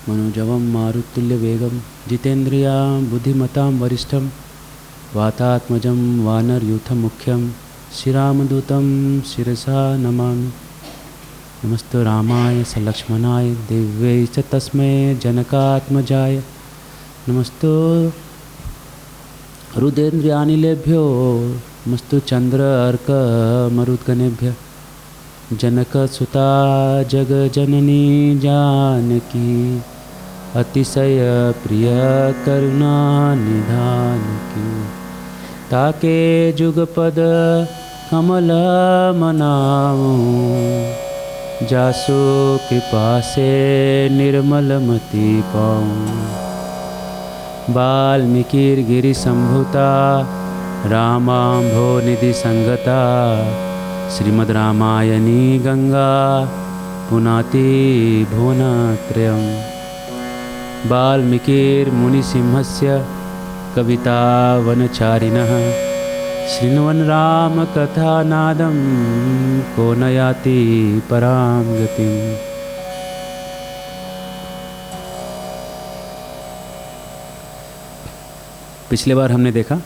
मनोजवं मारुतुल्यवेगं जितेन्द्रियां बुद्धिमतां वरिष्ठं वातात्मजं वानरयूथं मुख्यं श्रीरामदूतं शिरसा नमामि। नमस्ते रामाय सलक्ष्मणाय दिव्यै च तस्मै जनकात्मजाय नमस्तो रुद्रेन्द्रियानिलेभ्यो नमस्तु चंद्र अर्क मरुद्गणेभ्य जनकसुता जगजननी जानकी अतिशय प्रिय करुणा निधान की ताके जुगपद कमल मनाऊं जासु कृपा से निर्मल मति पाऊं। वाल्मीकिर गिरि संभूता रामांभो निधि संगता श्रीमद् रामायणी गंगा पुनाति भुवनत्रयम्। वाल्मीकिर मुनिसिंहस्य कविता वनचारिणः शृण्वन् राम कथा नादं को न याति परां गतिम्। पिछले बार हमने देखा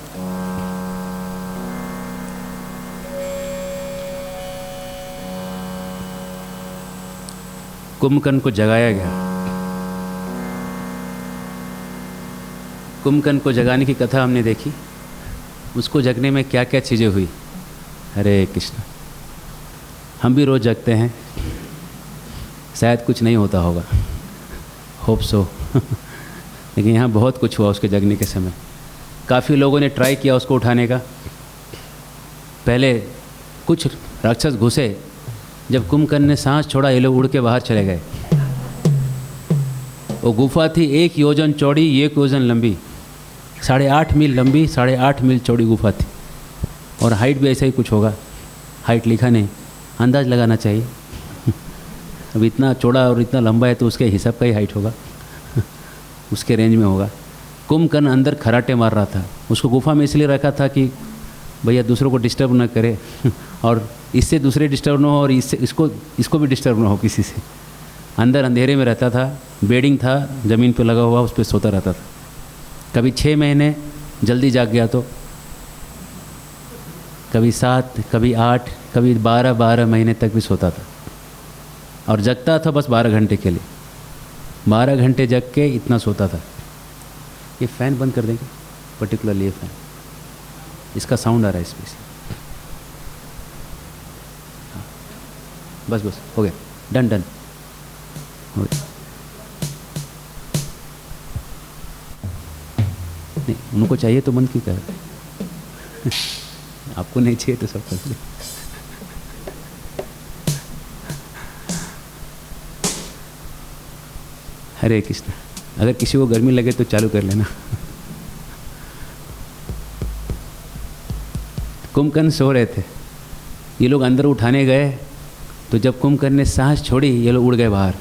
कुंभकर्ण को जगाया गया। कुंभकर्ण को जगाने की कथा हमने देखी। उसको जगने में क्या क्या चीज़ें हुई। हरे कृष्ण। हम भी रोज़ जगते हैं, शायद कुछ नहीं होता होगा, होप सो लेकिन यहाँ बहुत कुछ हुआ उसके जगने के समय। काफ़ी लोगों ने ट्राई किया उसको उठाने का। पहले कुछ राक्षस घुसे, जब कुंभकर्ण ने सांस छोड़ा ये लोग उड़ के बाहर चले गए। वो गुफा थी 1 योजन चौड़ी 1 योजन लंबी, 8.5 मील लंबी 8.5 मील चौड़ी गुफा थी। और हाइट भी ऐसा ही कुछ होगा, हाइट लिखा नहीं, अंदाज लगाना चाहिए अब इतना चौड़ा और इतना लंबा है तो उसके हिसाब का ही हाइट होगा उसके रेंज में होगा। कुंभकर्ण अंदर खराटे मार रहा था। उसको गुफा में इसलिए रखा था कि भैया दूसरों को डिस्टर्ब ना करे और इससे दूसरे डिस्टर्ब ना हो और इससे इसको भी डिस्टर्ब ना हो किसी से। अंदर अंधेरे में रहता था, बेडिंग था ज़मीन पे लगा हुआ, उस पर सोता रहता था। कभी 6 महीने जल्दी जाग गया तो कभी 7, कभी 8, कभी 12 महीने तक भी सोता था। और जगता था बस 12 घंटे के लिए। 12 घंटे जग के इतना सोता था। ये फ़ैन बंद कर देंगे, पर्टिकुलरली ये फ़ैन, इसका साउंड आ रहा है इसमें से। हाँ, बस हो गया, डन हो गया। नहीं, उनको चाहिए तो बंद क्यों कर आपको नहीं चाहिए तो सब कर। हरे कृष्ण। अगर किसी को गर्मी लगे तो चालू कर लेना कुंभकर्ण सो रहे थे, ये लोग अंदर उठाने गए तो जब कुंभकर्ण ने सांस छोड़ी ये लोग उड़ गए बाहर।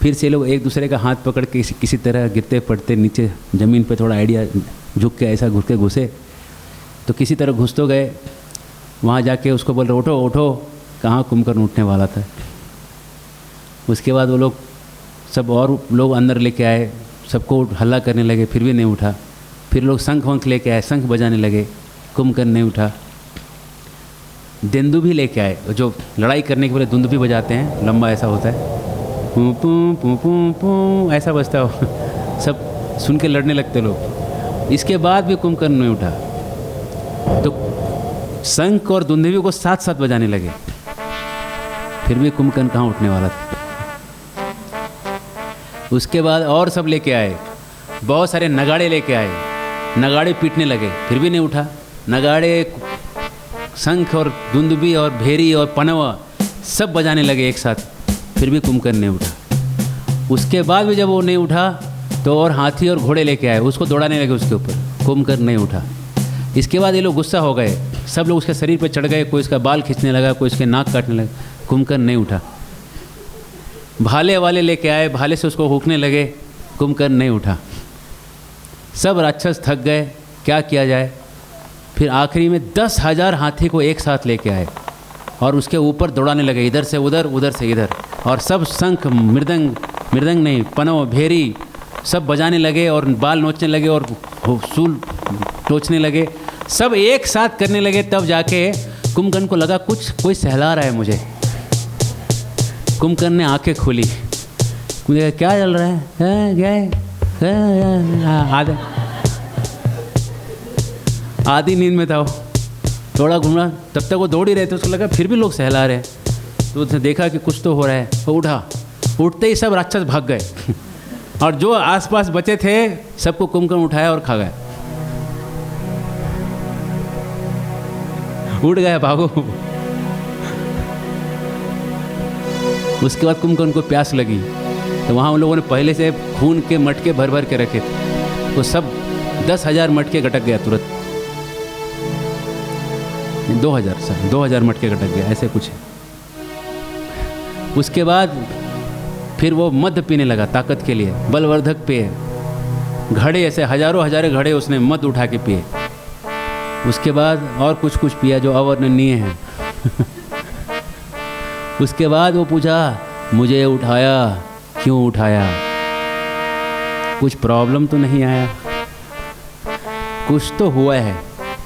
फिर से लोग एक दूसरे का हाथ पकड़ के किसी तरह गिरते पड़ते नीचे ज़मीन पे, थोड़ा आइडिया झुक के ऐसा घुस के घुसे तो किसी तरह घुस तो गए। वहाँ जाके उसको बोल रहे उठो। कहाँ कुंभकर्ण उठने वाला था। उसके बाद वो लोग सब और लोग अंदर लेके आए, सबको हल्ला करने लगे, फिर भी नहीं उठा। फिर लोग शंख वंख लेके आए, शंख बजाने लगे, कुंभकर्ण नहीं उठा। देंदु भी लेके आए, जो लड़ाई करने के लिए दुंदु भी बजाते हैं, लंबा ऐसा होता है, पू पू पू पू पू ऐसा बजता हो सब सुन के लड़ने लगते लोग। इसके बाद भी कुंभकर्ण नहीं उठा तो शंख और दुंदुभी को साथ साथ बजाने लगे, फिर भी कुंभकर्ण कहाँ उठने वाला था। उसके बाद और सब लेके आए, बहुत सारे नगाड़े लेके आए, नगाड़े पीटने लगे, फिर भी नहीं उठा। नगाड़े, शंख और दुंदुभी और भेरी और पनवा सब बजाने लगे एक साथ, फिर भी कुंभकर्ण नहीं उठा। उसके बाद भी जब वो नहीं उठा तो और हाथी और घोड़े लेके आए, उसको दौड़ाने लगे उसके ऊपर, कुंभकर्ण नहीं उठा। इसके बाद ये लोग गुस्सा हो गए, सब लोग उसके शरीर पर चढ़ गए, कोई इसका बाल खींचने लगा, कोई इसके नाक काटने लगा, कुंभकर्ण नहीं उठा। भाले वाले लेके आए, भाले से उसको हुकने लगे, कुंभकर्ण नहीं उठा। सब राक्षस थक गए, क्या किया जाए। फिर आखिरी में 10,000 हाथी को एक साथ लेके आए और उसके ऊपर दौड़ाने लगे, इधर से उधर, उधर से इधर, और सब शंख मृदंग मृदंग नहीं, पनव, भेरी सब बजाने लगे और बाल नोचने लगे और सूल नोचने लगे, सब एक साथ करने लगे। तब जाके कुंभकर्ण को लगा कुछ कोई सहला रहा है मुझे। कुंभकर्ण ने आंखें खोली, क्या चल रहा है, क्या है? आधी नींद में था वो, थोड़ा घूमा, तब तक वो दौड़ ही रहे थे। उसको लगा फिर भी लोग सहला रहे हैं, तो उसने देखा कि कुछ तो हो रहा है। वो उठा, उठते ही सब राक्षस भाग गए और जो आसपास बचे थे सबको कुंभकर्ण उठाया और खा गया। उड़ गया, भागो। उसके बाद कुंभकर्ण को प्यास लगी, तो वहाँ उन लोगों ने पहले से खून के मटके भर भर के रखे थे, तो सब 10,000 मटके गटक गया तुरंत। 2000 मटके गटक गया, ऐसे कुछ है। उसके बाद फिर वो मद पीने लगा ताकत के लिए, बलवर्धक पेय, घड़े ऐसे हजारों घड़े उसने मद उठा के पिए। उसके बाद और कुछ पिया जो अवर्णनीय है। उसके बाद वो पूछा, मुझे उठाया क्यों उठाया? कुछ प्रॉब्लम तो नहीं आया? कुछ तो हुआ है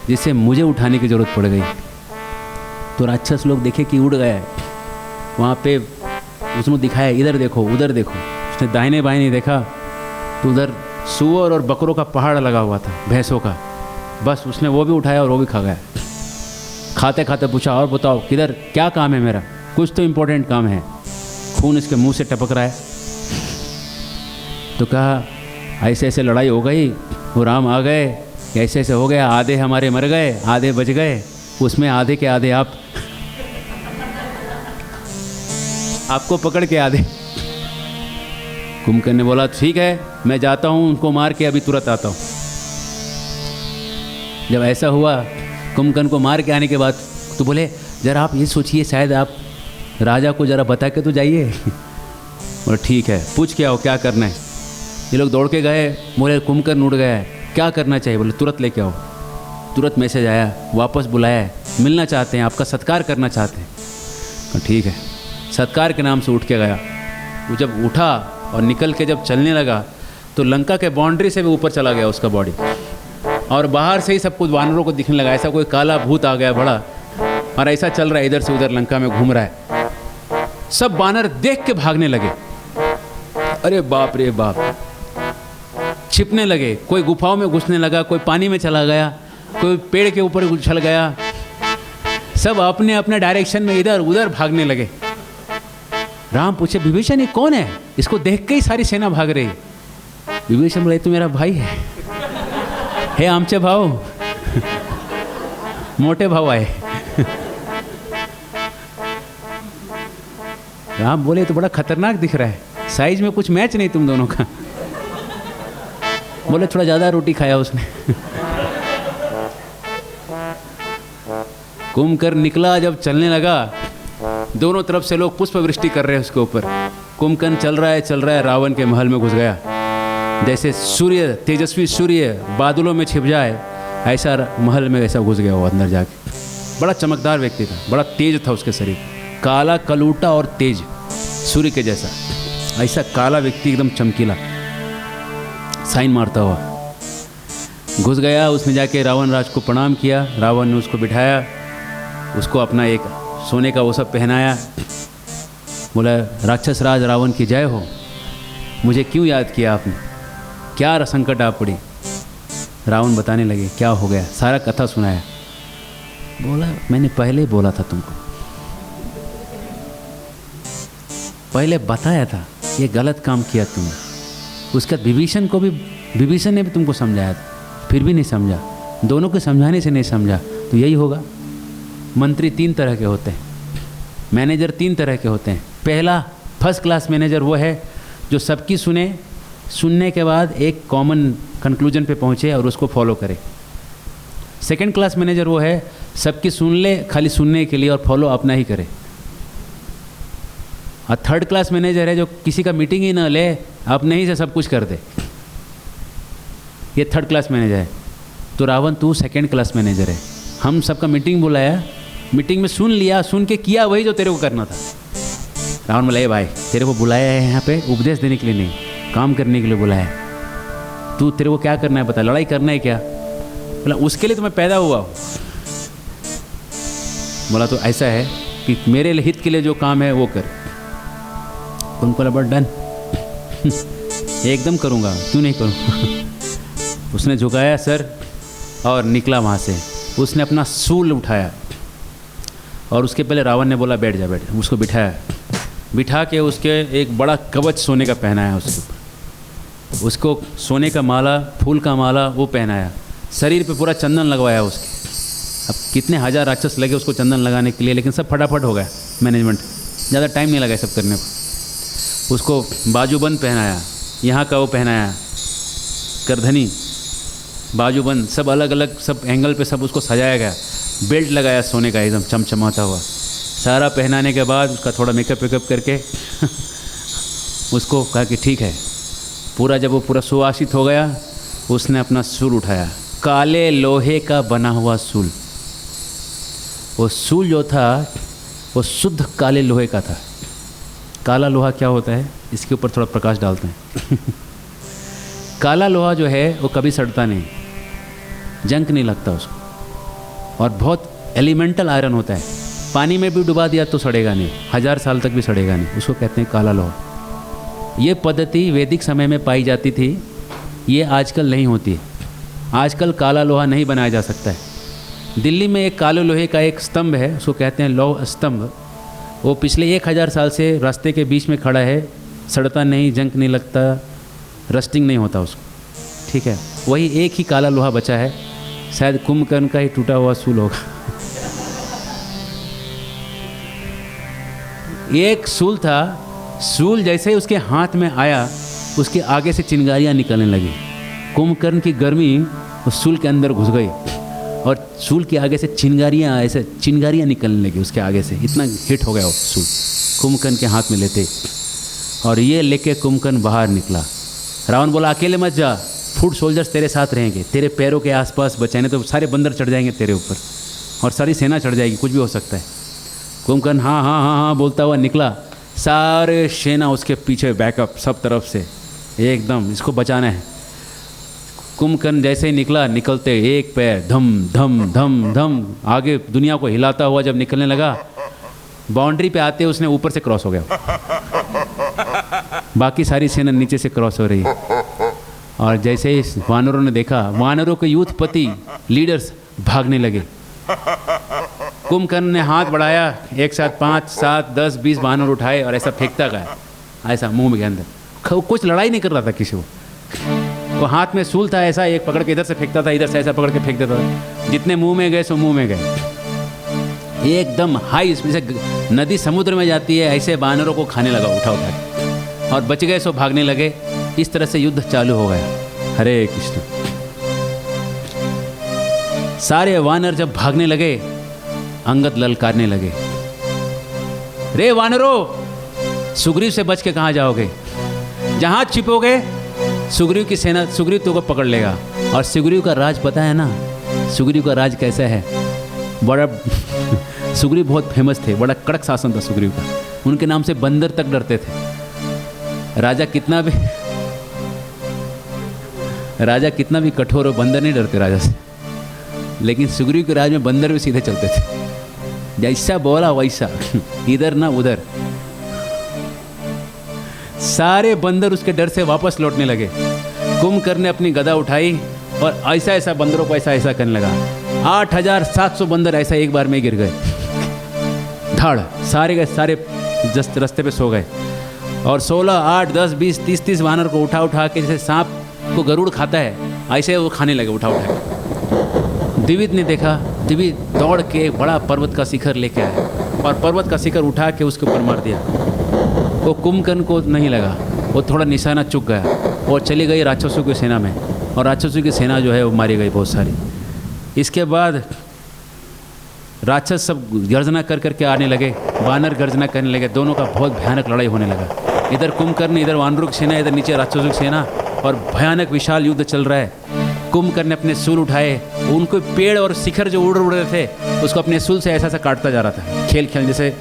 जिसे मुझे उठाने की जरूरत पड़ गई। तो राक्षस लोग देखे कि उड़ गया है, वहाँ पे उसने दिखाया, इधर देखो उधर देखो। उसने दाहिने बाएं देखा तो उधर सूअर और बकरों का पहाड़ लगा हुआ था, भैंसों का। बस उसने वो भी उठाया और वो भी खा गया। खाते खाते पूछा, और बताओ किधर, क्या काम है मेरा? कुछ तो इम्पोर्टेंट काम है। खून इसके मुंह से टपक रहा है। तो कहा, ऐसे ऐसे लड़ाई हो गई, वो राम आ गए, ऐसे ऐसे हो गया, आधे हमारे मर गए, आधे बच गए, उसमें आधे के आधे आपको पकड़ के आधे। कुंभकर्ण ने बोला, ठीक है मैं जाता हूँ, उनको मार के अभी तुरंत आता हूँ। जब ऐसा हुआ, कुंभकर्ण को मार के आने के बाद तो बोले, जरा आप ये सोचिए, शायद आप राजा को जरा बता के तो जाइए। बोले ठीक है, पूछ के आओ क्या करना है। ये लोग दौड़ के गए, बोले कुंभकर्ण उड़ गया है, क्या करना चाहिए? बोले तुरंत लेके आओ। तुरंत मैसेज आया, वापस बुलाया, मिलना चाहते हैं, आपका सत्कार करना चाहते हैं। ठीक है, सत्कार के नाम से उठ के गया। वो जब उठा और निकल के जब चलने लगा तो लंका के बाउंड्री से भी ऊपर चला गया उसका बॉडी, और बाहर से ही सब कुछ वानरों को दिखने लगा, ऐसा कोई काला भूत आ गया बड़ा, और ऐसा चल रहा है, इधर से उधर लंका में घूम रहा है। सब बानर देख के भागने लगे, अरे बाप रे बाप, छिपने लगे। कोई गुफाओं में घुसने लगा, कोई पानी में चला गया, कोई पेड़ के ऊपर उछल गया। सब अपने अपने डायरेक्शन में इधर उधर भागने लगे। राम पूछे, विभीषण ये कौन है? इसको देख के ही सारी सेना भाग रही। विभीषण बोले, तो मेरा भाई है, हे आमचे भाव, मोटे भाव आए। राम बोले, तो बड़ा खतरनाक दिख रहा है, साइज में कुछ मैच नहीं तुम दोनों का। बोले थोड़ा ज़्यादा रोटी खाया उसने। कुंभकर्ण निकला, जब चलने लगा, दोनों तरफ से लोग पुष्प वृष्टि कर रहे हैं उसके ऊपर। कुंभकर्ण चल रहा है, रावण के महल में घुस गया। जैसे सूर्य, तेजस्वी सूर्य बादलों में छिप जाए, ऐसा महल में ऐसा घुस गया वो अंदर जाके। बड़ा चमकदार व्यक्ति था, बड़ा तेज था उसके शरीर, काला कलूटा और तेज, सूर्य के जैसा। ऐसा काला व्यक्ति एकदम चमकीला, साइन मारता हुआ घुस गया। उसने जाके रावण राज को प्रणाम किया। रावण ने उसको बिठाया, उसको अपना एक सोने का वो सब पहनाया। बोला, राक्षस राज रावण की जय हो, मुझे क्यों याद किया आपने, क्या संकट आ पड़ी? रावण बताने लगे क्या हो गया, सारा कथा सुनाया। बोला, मैंने पहले बोला था तुमको, पहले बताया था, ये गलत काम किया तुमने। उसके बाद विभीषण ने भी तुमको समझाया था, फिर भी नहीं समझा, दोनों के समझाने से नहीं समझा, तो यही होगा। मंत्री 3 तरह के होते हैं, मैनेजर 3 तरह के होते हैं। पहला फर्स्ट क्लास मैनेजर वो है जो सबकी सुनने के बाद एक कॉमन कंक्लूजन पे पहुँचे और उसको फॉलो करे। सेकंड क्लास मैनेजर वो है सबकी सुन ले, खाली सुनने के लिए, और फॉलो अपना ही करे। और थर्ड क्लास मैनेजर है जो किसी का मीटिंग ही ना ले, अपने ही से सब कुछ कर दे, ये थर्ड क्लास मैनेजर है। तो रावण तू सेकंड क्लास मैनेजर है। हम सबका मीटिंग बुलाया, मीटिंग में सुन लिया, सुन के किया वही जो तेरे को करना था। रावण बोला, ए भाई तेरे को बुलाया है यहाँ पे उपदेश देने के लिए नहीं, काम करने के लिए बुलाया है। तू तेरे को क्या करना है बता, लड़ाई करना है क्या? बोला उसके लिए तो मैं पैदा हुआ हूँ। बोला तो ऐसा है कि मेरे हित के लिए जो काम है वो कर। उनको बोला डन एकदम करूँगा, क्यों नहीं करूँगा। उसने झुकाया सर और निकला वहाँ से। उसने अपना सूल उठाया और उसके पहले रावण ने बोला बैठ जा, बैठ जा। उसको बिठाया, बिठा के उसके एक बड़ा कवच सोने का पहनाया उसके ऊपर, उसको सोने का माला, फूल का माला वो पहनाया, शरीर पे पूरा चंदन लगवाया उसके। अब कितने हजार राक्षस लगे उसको चंदन लगाने के लिए, लेकिन सब फटाफट हो गया मैनेजमेंट, ज़्यादा टाइम नहीं लगा सब करने को। उसको बाजूबंद पहनाया, यहाँ का वो पहनाया करधनी, बाजूबंद, सब अलग अलग, सब एंगल पे सब उसको सजाया गया। बेल्ट लगाया सोने का एकदम चमचमाता हुआ। सारा पहनाने के बाद उसका थोड़ा मेकअप वेकअप करके उसको कहा कि ठीक है। पूरा जब वो पूरा सुवासित हो गया, उसने अपना सूल उठाया, काले लोहे का बना हुआ सूल। वो सूल जो था वो शुद्ध काले लोहे का था। काला लोहा क्या होता है, इसके ऊपर थोड़ा प्रकाश डालते हैं। काला लोहा जो है वो कभी सड़ता नहीं, जंग नहीं लगता उसको, और बहुत एलिमेंटल आयरन होता है। पानी में भी डुबा दिया तो सड़ेगा नहीं, 1000 साल तक भी सड़ेगा नहीं, उसको कहते हैं काला लोहा। ये पद्धति वैदिक समय में पाई जाती थी, ये आजकल नहीं होती है। आजकल काला लोहा नहीं बनाया जा सकता है। दिल्ली में एक काले लोहे का एक स्तंभ है, उसको कहते हैं लौह स्तंभ। वो पिछले 1000 साल से रास्ते के बीच में खड़ा है, सड़ता नहीं, जंग नहीं लगता, रस्टिंग नहीं होता उसको, ठीक है। वही एक ही काला लोहा बचा है, शायद कुंभकर्ण का ही टूटा हुआ सूल होगा। एक सूल था, सूल जैसे ही उसके हाथ में आया, उसके आगे से चिंगारियाँ निकलने लगी। कुंभकर्ण की गर्मी उस सूल के अंदर घुस गई और सूल के आगे से चिंगारियाँ, ऐसे चिंगारियाँ निकलने लगी उसके आगे से। इतना हिट हो गया वो सूल कुंभकर्ण के हाथ में लेते, और ये लेके कुंभकर्ण बाहर निकला। रावण बोला अकेले मत जा, फुट सोल्जर्स तेरे साथ रहेंगे, तेरे पैरों के आसपास बचाने, तो सारे बंदर चढ़ जाएंगे तेरे ऊपर और सारी सेना चढ़ जाएगी, कुछ भी हो सकता है। कुंभकर्ण हाँ हाँ हाँ हाँ बोलता हुआ निकला, सारे सेना उसके पीछे, बैकअप सब तरफ से, एकदम इसको बचाना है। कुंभकर्ण जैसे ही निकला, निकलते एक पैर धम धम धम धम आगे दुनिया को हिलाता हुआ जब निकलने लगा, बाउंड्री पे आते उसने ऊपर से क्रॉस हो गया, बाकी सारी सेना नीचे से क्रॉस हो रही। और जैसे ही वानरों ने देखा, वानरों के यूथपति लीडर्स भागने लगे। कुंभकर्ण ने हाथ बढ़ाया, एक साथ 5, 7, 10, 20 वानर उठाए और ऐसा फेंकता गया, ऐसा मुंह के अंदर। कुछ लड़ाई नहीं कर रहा था किसी को, वो हाथ में सूल था, ऐसा एक पकड़ के इधर से फेंकता था, इधर से ऐसा पकड़ के फेंक देता था। जितने मुंह में गए सो मुंह में गए। एकदम हाई स्पीड से नदी समुद्र में जाती है, ऐसे वानरों को खाने लगा उठा उठा के, और बच गए सो भागने लगे। इस तरह से युद्ध चालू हो गया। हरे कृष्ण। सारे वानर जब भागने लगे, अंगद ललकारने लगे, रे वानरों, सुग्रीव से बच के कहाँ जाओगे? जहाँ छिपोगे सुग्रीव की सेना, सुग्रीव तुमको पकड़ लेगा। और सुग्रीव का राज पता है ना, सुग्रीव का राज कैसा है? बड़ा सुग्रीव बहुत फेमस थे, बड़ा कड़क शासन था सुग्रीव का। उनके नाम से बंदर तक डरते थे। राजा कितना भी कठोर हो, बंदर नहीं डरते राजा से। लेकिन सुग्रीव के राज में बंदर भी सीधे चलते थे, जैसा बोला वैसा, इधर ना उधर। सारे बंदर उसके डर से वापस लौटने लगे। कुंभकर्ण ने अपनी गदा उठाई और ऐसा ऐसा बंदरों को ऐसा ऐसा करने लगा। 8700 बंदर ऐसा एक बार में गिर गए, धड़, सारे के सारे जस्ट रास्ते पे सो गए। और 16, 8, 10, 20, 30 वानर को उठा उठा के, जैसे सांप को गरुड़ खाता है, ऐसे वो खाने लगे उठा उठा के। दिविद ने देखा, दिविद दौड़ के बड़ा पर्वत का शिखर लेके आया और पर्वत का शिखर उठा के उसके ऊपर मार दिया। वो कुंभकर्ण को नहीं लगा, वो थोड़ा निशाना चुक गया और चली गई राक्षसों की सेना में, और राक्षसों की सेना जो है वो मारी गई बहुत सारी। इसके बाद राक्षस सब गर्जना कर करके आने लगे, वानर गर्जना करने लगे, दोनों का बहुत भयानक लड़ाई होने लगा। इधर कुंभकर्ण, इधर वानरों की सेना, इधर नीचे राक्षसों की सेना, और भयानक विशाल युद्ध चल रहा है। कुंभकर्ण ने अपने सूल उठाए, उनको पेड़ और शिखर जो उड़ रहे थे उसको अपने सूल से ऐसा ऐसा काटता जा रहा था, खेल खेल जैसे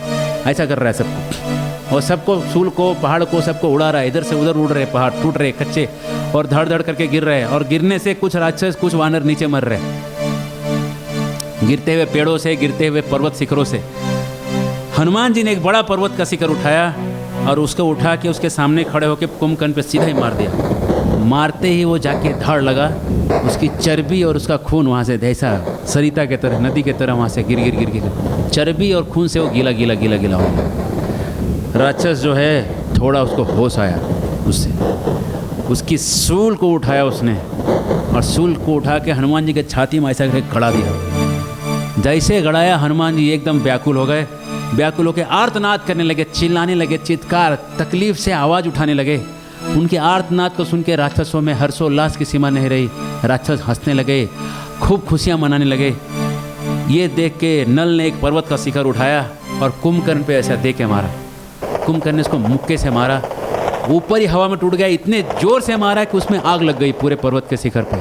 ऐसा कर रहा है सबको। और सबको, सूल को, पहाड़ को, सबको उड़ा रहा है। इधर से उधर उड़ रहे, पहाड़ टूट रहे कच्चे और धड़ धड़ करके गिर रहे हैं। और गिरने से कुछ राक्षस, कुछ वानर नीचे मर रहे, गिरते हुए पेड़ों से, गिरते हुए पर्वत शिखरों से। हनुमान जी ने एक बड़ा पर्वत का शिखर उठाया और उसको उठा के उसके सामने खड़े होकर कुंभकर्ण पे सीधा ही मार दिया। मारते ही वो जाके धाड़ लगा, उसकी चर्बी और उसका खून वहाँ से ऐसा सरिता के तरह, नदी के तरह वहाँ से गिर गिर गिर गिर चर्बी और खून से वो गीला गीला गीला गीला हो गया। राक्षस जो है थोड़ा उसको होश आया, उससे उसकी सूल को उठाया उसने और सूल को उठा के हनुमान जी के छाती में ऐसा करके गड़ा दिया। जैसे गड़ाया हनुमान जी एकदम व्याकुल हो गए। व्याकुल होकर आर्तनाद करने लगे, चिल्लाने लगे, चित्कार, तकलीफ से आवाज़ उठाने लगे। उनके आर्तनाद को सुन के राक्षसों में हर्षोल्लास की सीमा नहीं रही। राक्षस हंसने लगे, खूब खुशियाँ मनाने लगे। ये देख के नल ने एक पर्वत का शिखर उठाया और कुंभकर्ण पे ऐसा दे के मारा। कुंभकर्ण ने उसको मुक्के से मारा, ऊपर ही हवा में टूट गया। इतने जोर से मारा कि उसमें आग लग गई पूरे पर्वत के शिखर पे।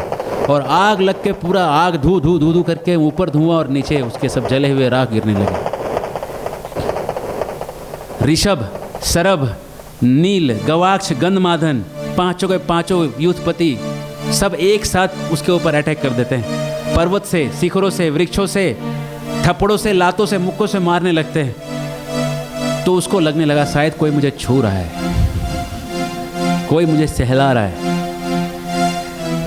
और आग लग के पूरा आग धू धू धू धू करके ऊपर धुआं और नीचे उसके सब जले हुए राख गिरने लगे। ऋषभ, सरभ, नील, गवाक्ष, गंधमादन, पांचों के पांचों युद्धपति सब एक साथ उसके ऊपर अटैक कर देते हैं। पर्वत से, शिखरों से, वृक्षों से, थप्पड़ों से, लातों से, मुक्कों से मारने लगते हैं। तो उसको लगने लगा शायद कोई मुझे छू रहा है, कोई मुझे सहला रहा है।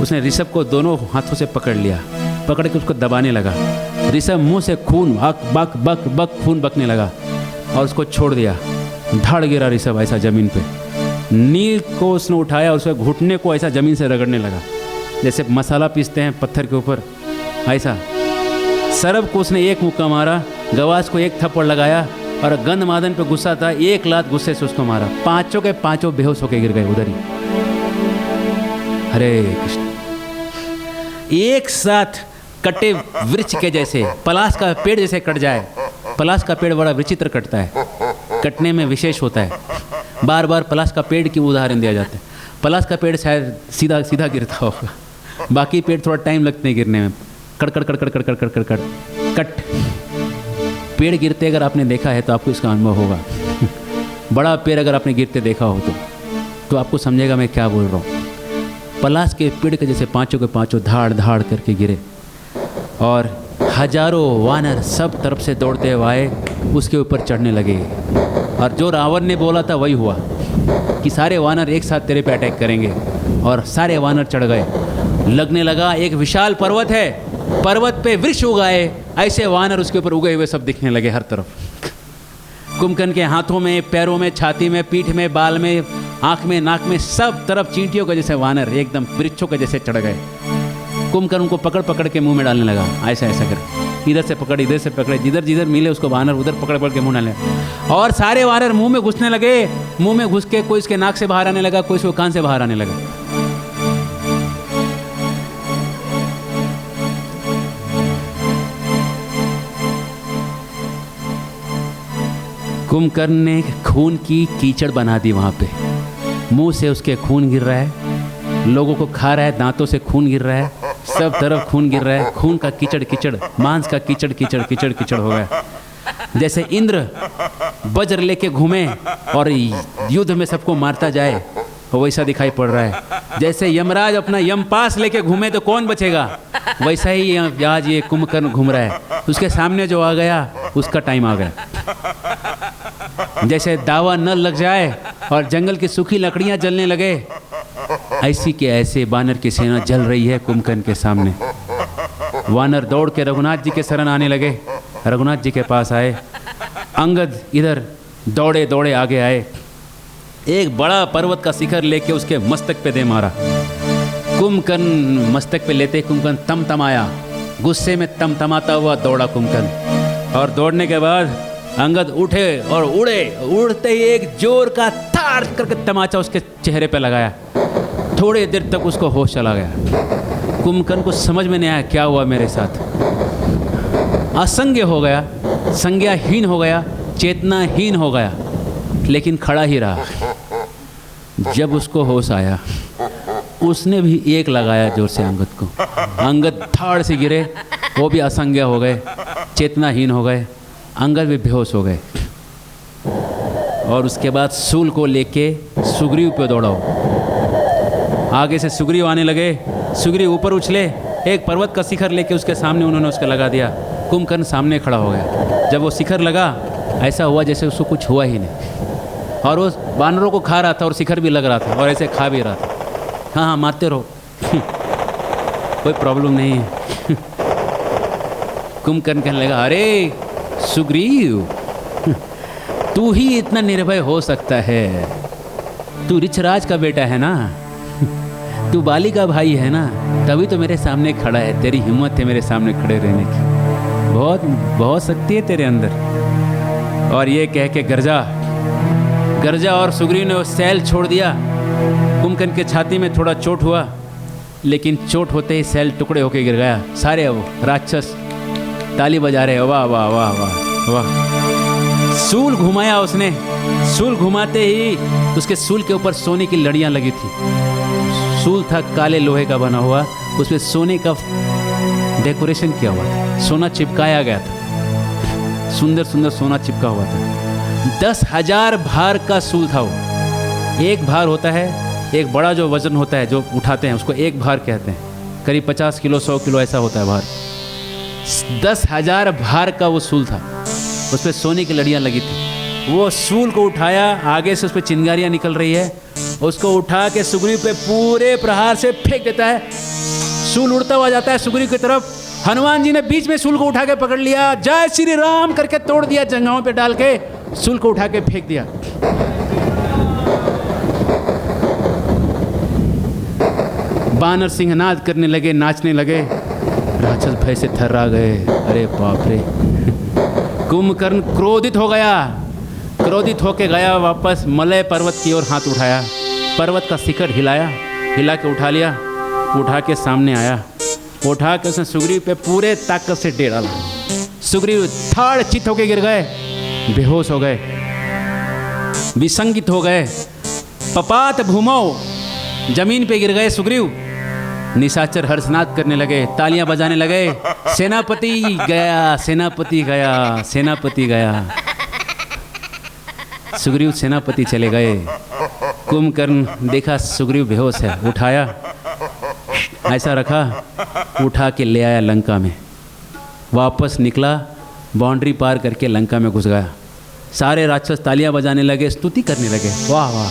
उसने ऋषभ को दोनों हाथों से पकड़ लिया, पकड़ के उसको दबाने लगा। ऋषभ मुंह से खून बक बक बक बक खून बकने लगा और उसको छोड़ दिया। धड़ गिरा ऋषभ ऐसा जमीन पे। नील को उसने उठाया और उसके घुटने को ऐसा जमीन से रगड़ने लगा, जैसे मसाला पीसते हैं पत्थर के ऊपर ऐसा। सरभ को उसने एक मुक्का मारा, गवास को एक थप्पड़ लगाया और गंधमादन पे गुस्सा था, एक लात गुस्से से उसको मारा। पांचों के पांचों बेहोश होकर गिर गए उधर ही। हरे कृष्ण। एक साथ कटे वृक्ष के जैसे, पलाश का पेड़ जैसे कट जाए। पलाश का पेड़ बड़ा विचित्र कटता है, कटने में विशेष होता है। बार बार पलाश का पेड़ की उदाहरण दिया जाता है। पलाश का पेड़ शायद सीधा सीधा गिरता होगा, बाकी पेड़ थोड़ा टाइम लगते हैं गिरने में। कड़ कड़ कड़ कड़ कड़ कड़ कड़ कड़ कट पेड़ गिरते अगर आपने देखा है तो आपको इसका अनुभव होगा। बड़ा पेड़ अगर आपने गिरते देखा हो तो आपको समझेगा मैं क्या बोल रहा हूँ। पलाश के पेड़ के जैसे पांचों के पांचों धाड़ धाड़ करके गिरे और हजारों वानर सब तरफ से दौड़ते हुए आए, उसके ऊपर चढ़ने लगे। और जो रावण ने बोला था वही हुआ कि सारे वानर एक साथ तेरे पे अटैक करेंगे, और सारे वानर चढ़ गए। लगने लगा एक विशाल पर्वत है, पर्वत पे वृक्ष उगाए, ऐसे वानर उसके ऊपर उगे हुए सब दिखने लगे हर तरफ। कुंभकर्ण के हाथों में, पैरों में, छाती में, पीठ में, बाल में, आँख में, नाक में, सब तरफ चींटियों के जैसे वानर एकदम वृक्षों के जैसे चढ़ गए। कुंभकर्ण उनको पकड़ पकड़ के मुंह में डालने लगा, ऐसा ऐसा कर, इधर से पकड़, इधर से पकड़े, जिधर जिधर मिले उसको वानर उधर पकड़ पकड़ के मुंह डालने। और सारे वानर मुंह में घुसने लगे। मुंह में घुस के कोई इसके नाक से बाहर आने लगा, कोई इसको कान से बाहर आने लगा। कुंभकर्ण ने खून की कीचड़ बना दी वहां पे। मुंह से उसके खून गिर रहा है, लोगों को खा रहा है, दांतों से खून गिर रहा है, सब तरफ खून गिर रहा है। खून का कीचड़ कीचड़, मांस का कीचड़ कीचड़ कीचड़ कीचड़ हो गया। जैसे इंद्र वज्र लेके घूमे और युद्ध में सबको मारता जाए, वैसा दिखाई पड़ रहा है। जैसे यमराज अपना यमपास लेके घूमे तो कौन बचेगा, वैसा ही आज ये कुंभकर्ण घूम रहा है। उसके सामने जो आ गया उसका टाइम आ गया। जैसे दावा न लग जाए और जंगल की सूखी लकड़ियां जलने लगे, ऐसी के ऐसे वानर की सेना जल रही है कुंभकर्ण के सामने। वानर दौड़ के रघुनाथ जी के शरण आने लगे, रघुनाथ जी के पास आए। अंगद इधर दौड़े दौड़े आगे आए, एक बड़ा पर्वत का शिखर लेके उसके मस्तक पे दे मारा। कुंभकर्ण मस्तक पे लेते कुंभकर्ण तमतमाया, गुस्से में तमतमाता हुआ दौड़ा कुंभकर्ण। और दौड़ने के बाद अंगद उठे और उड़े, उड़ते ही एक जोर का थाड़ करके तमाचा उसके चेहरे पे लगाया। थोड़ी देर तक उसको होश चला गया। कुंभकर्ण को समझ में नहीं आया क्या हुआ मेरे साथ। असंज्ञ हो गया, संज्ञाहीन हो गया, चेतनाहीन हो गया, लेकिन खड़ा ही रहा। जब उसको होश आया उसने भी एक लगाया जोर से अंगद को। अंगद थाड़ से गिरे, वो भी असंज्ञ हो गए, चेतनाहीन हो गए, अंगद भी बेहोश हो गए। और उसके बाद सूल को लेके सुग्रीव पे दौड़ाओ। आगे से सुग्रीव आने लगे, सुग्रीव ऊपर उछले, एक पर्वत का शिखर लेके उसके सामने उन्होंने उसका लगा दिया। कुंभकर्ण सामने खड़ा हो गया। जब वो शिखर लगा, ऐसा हुआ जैसे उसको कुछ हुआ ही नहीं, और वो बानरों को खा रहा था और शिखर भी लग रहा था और ऐसे खा भी रहा था। हाँ हाँ मारते रहो कोई प्रॉब्लम नहीं है। कुंभकर्ण कहने लगा, अरे सुग्रीव, तू ही इतना निर्भय हो सकता है, तू ऋछराज का बेटा है ना, तू बाली का भाई है ना, तभी तो मेरे सामने खड़ा है। तेरी हिम्मत है मेरे सामने खड़े रहने की, बहुत बहुत शक्ति है तेरे अंदर। और ये कह के गर्जा और सुग्रीव ने वो सैल छोड़ दिया। कुंभकर्ण के छाती में थोड़ा चोट हुआ, लेकिन चोट होते ही सैल टुकड़े होके गिर गया। सारे वो राक्षस ताली बजा रहे, वाह वाह वाह वाह वाह। सूल घुमाया उसने, सूल घुमाते ही उसके सूल के ऊपर सोने की लड़ियां लगी थी। सूल था काले लोहे का बना हुआ, उसमें सोने का डेकोरेशन किया हुआ था, सोना चिपकाया गया था, सुंदर सुंदर सोना चिपका हुआ था। 10,000 भार का सूल था वो। एक भार होता है, एक बड़ा जो वजन होता है जो उठाते हैं उसको एक भार कहते हैं, करीब 50 किलो 100 किलो ऐसा होता है भार। 10,000 भार का वो सूल था, उस पर सोने की लड़ियाँ लगी थी। वो सूल को उठाया, आगे से उस पर चिंगारियाँ निकल रही है, उसको उठा के सुग्रीव पे पूरे प्रहार से फेंक देता है। सूल उड़ता हुआ जाता है सुग्रीव की तरफ। हनुमान जी ने बीच में सूल को उठा के पकड़ लिया, जय श्री राम करके तोड़ दिया, जंघाओं पे डाल के सूल को उठा के फेंक दिया। बानर सिंह नाद करने लगे, नाचने लगे, राक्षस भय से थर्रा गए। अरे बाप रे। कुंभकर्ण क्रोधित हो गया, क्रोधित होके गया वापस मलय पर्वत की ओर हाथ उठाया, पर्वत का शिखर हिलाया, हिला के उठा लिया, उठा के सामने आया, उठा के उसने सुग्रीव पे पूरे ताकत से डेरा ला। सुग्रीव थाड़ चित होके गिर गए, बेहोश हो गए, विसंगित हो गए, पपात भूमौ, जमीन पे गिर गए सुग्रीव। निशाचर हर्षनाद करने लगे, तालियां बजाने लगे, सेनापति गया, सेनापति गया, सेनापति गया। सुग्रीव सेनापति चले गए। कुंभकर्ण देखा सुग्रीव बेहोश है, उठाया, ऐसा रखा, उठा के ले आया लंका में, वापस निकला, बाउंड्री पार करके लंका में घुस गया। सारे राक्षस तालियां बजाने लगे, स्तुति करने लगे, वाह वाह,